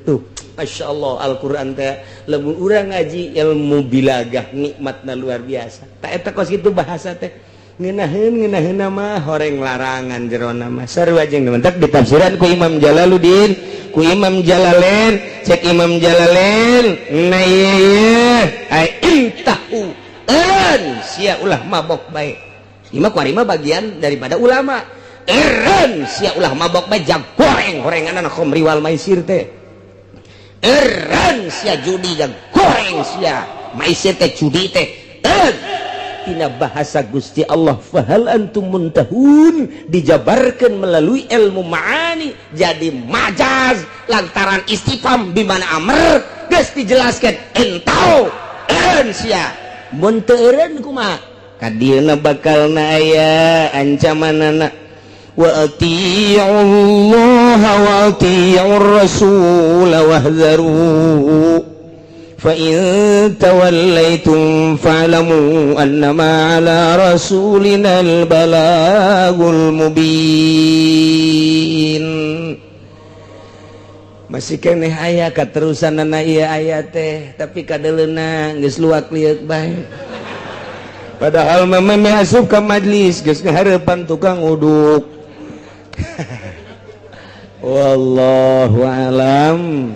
tuh masyaallah Al-Qur'an teh lamun urang ngaji ilmu bilagah nikmatna luar biasa tak eta kos kitu bahasa teh ngeunaheun mah horeng larangan jerona mah sarua jeung mentak ditafsiran ku Imam Jalaluddin ku Imam Jalalain cek Imam Jalalain na ieu ai intahu an sia ulah mabok bae imah kuarima bagian daripada ulama eren sia ulah mabok bae jag goreng-gorengan khamri wal maisir teh eren sia judi jag goreng sia maisir teh judi teh tina bahasa Gusti Allah fahal antum muntahun dijabarkan melalui ilmu ma'ani jadi majaz lantaran istifham bimana amr geus dijelaskeun entau eun sia mun teu eureun kumaha kadieuna bakalna aya ancamanana wa atii'ullaha wa atii'ur rasul wahdharu fa in tawallaitum fa'lamu annama ala rasulinal balagul mubin. Masih keneh aya katerusanana ieu aya teh, tapi kadeleuna geus luak liuk bae. Padahal memeh asup ka majlis geus ngahareupan tukang uduk. Wallahu alam.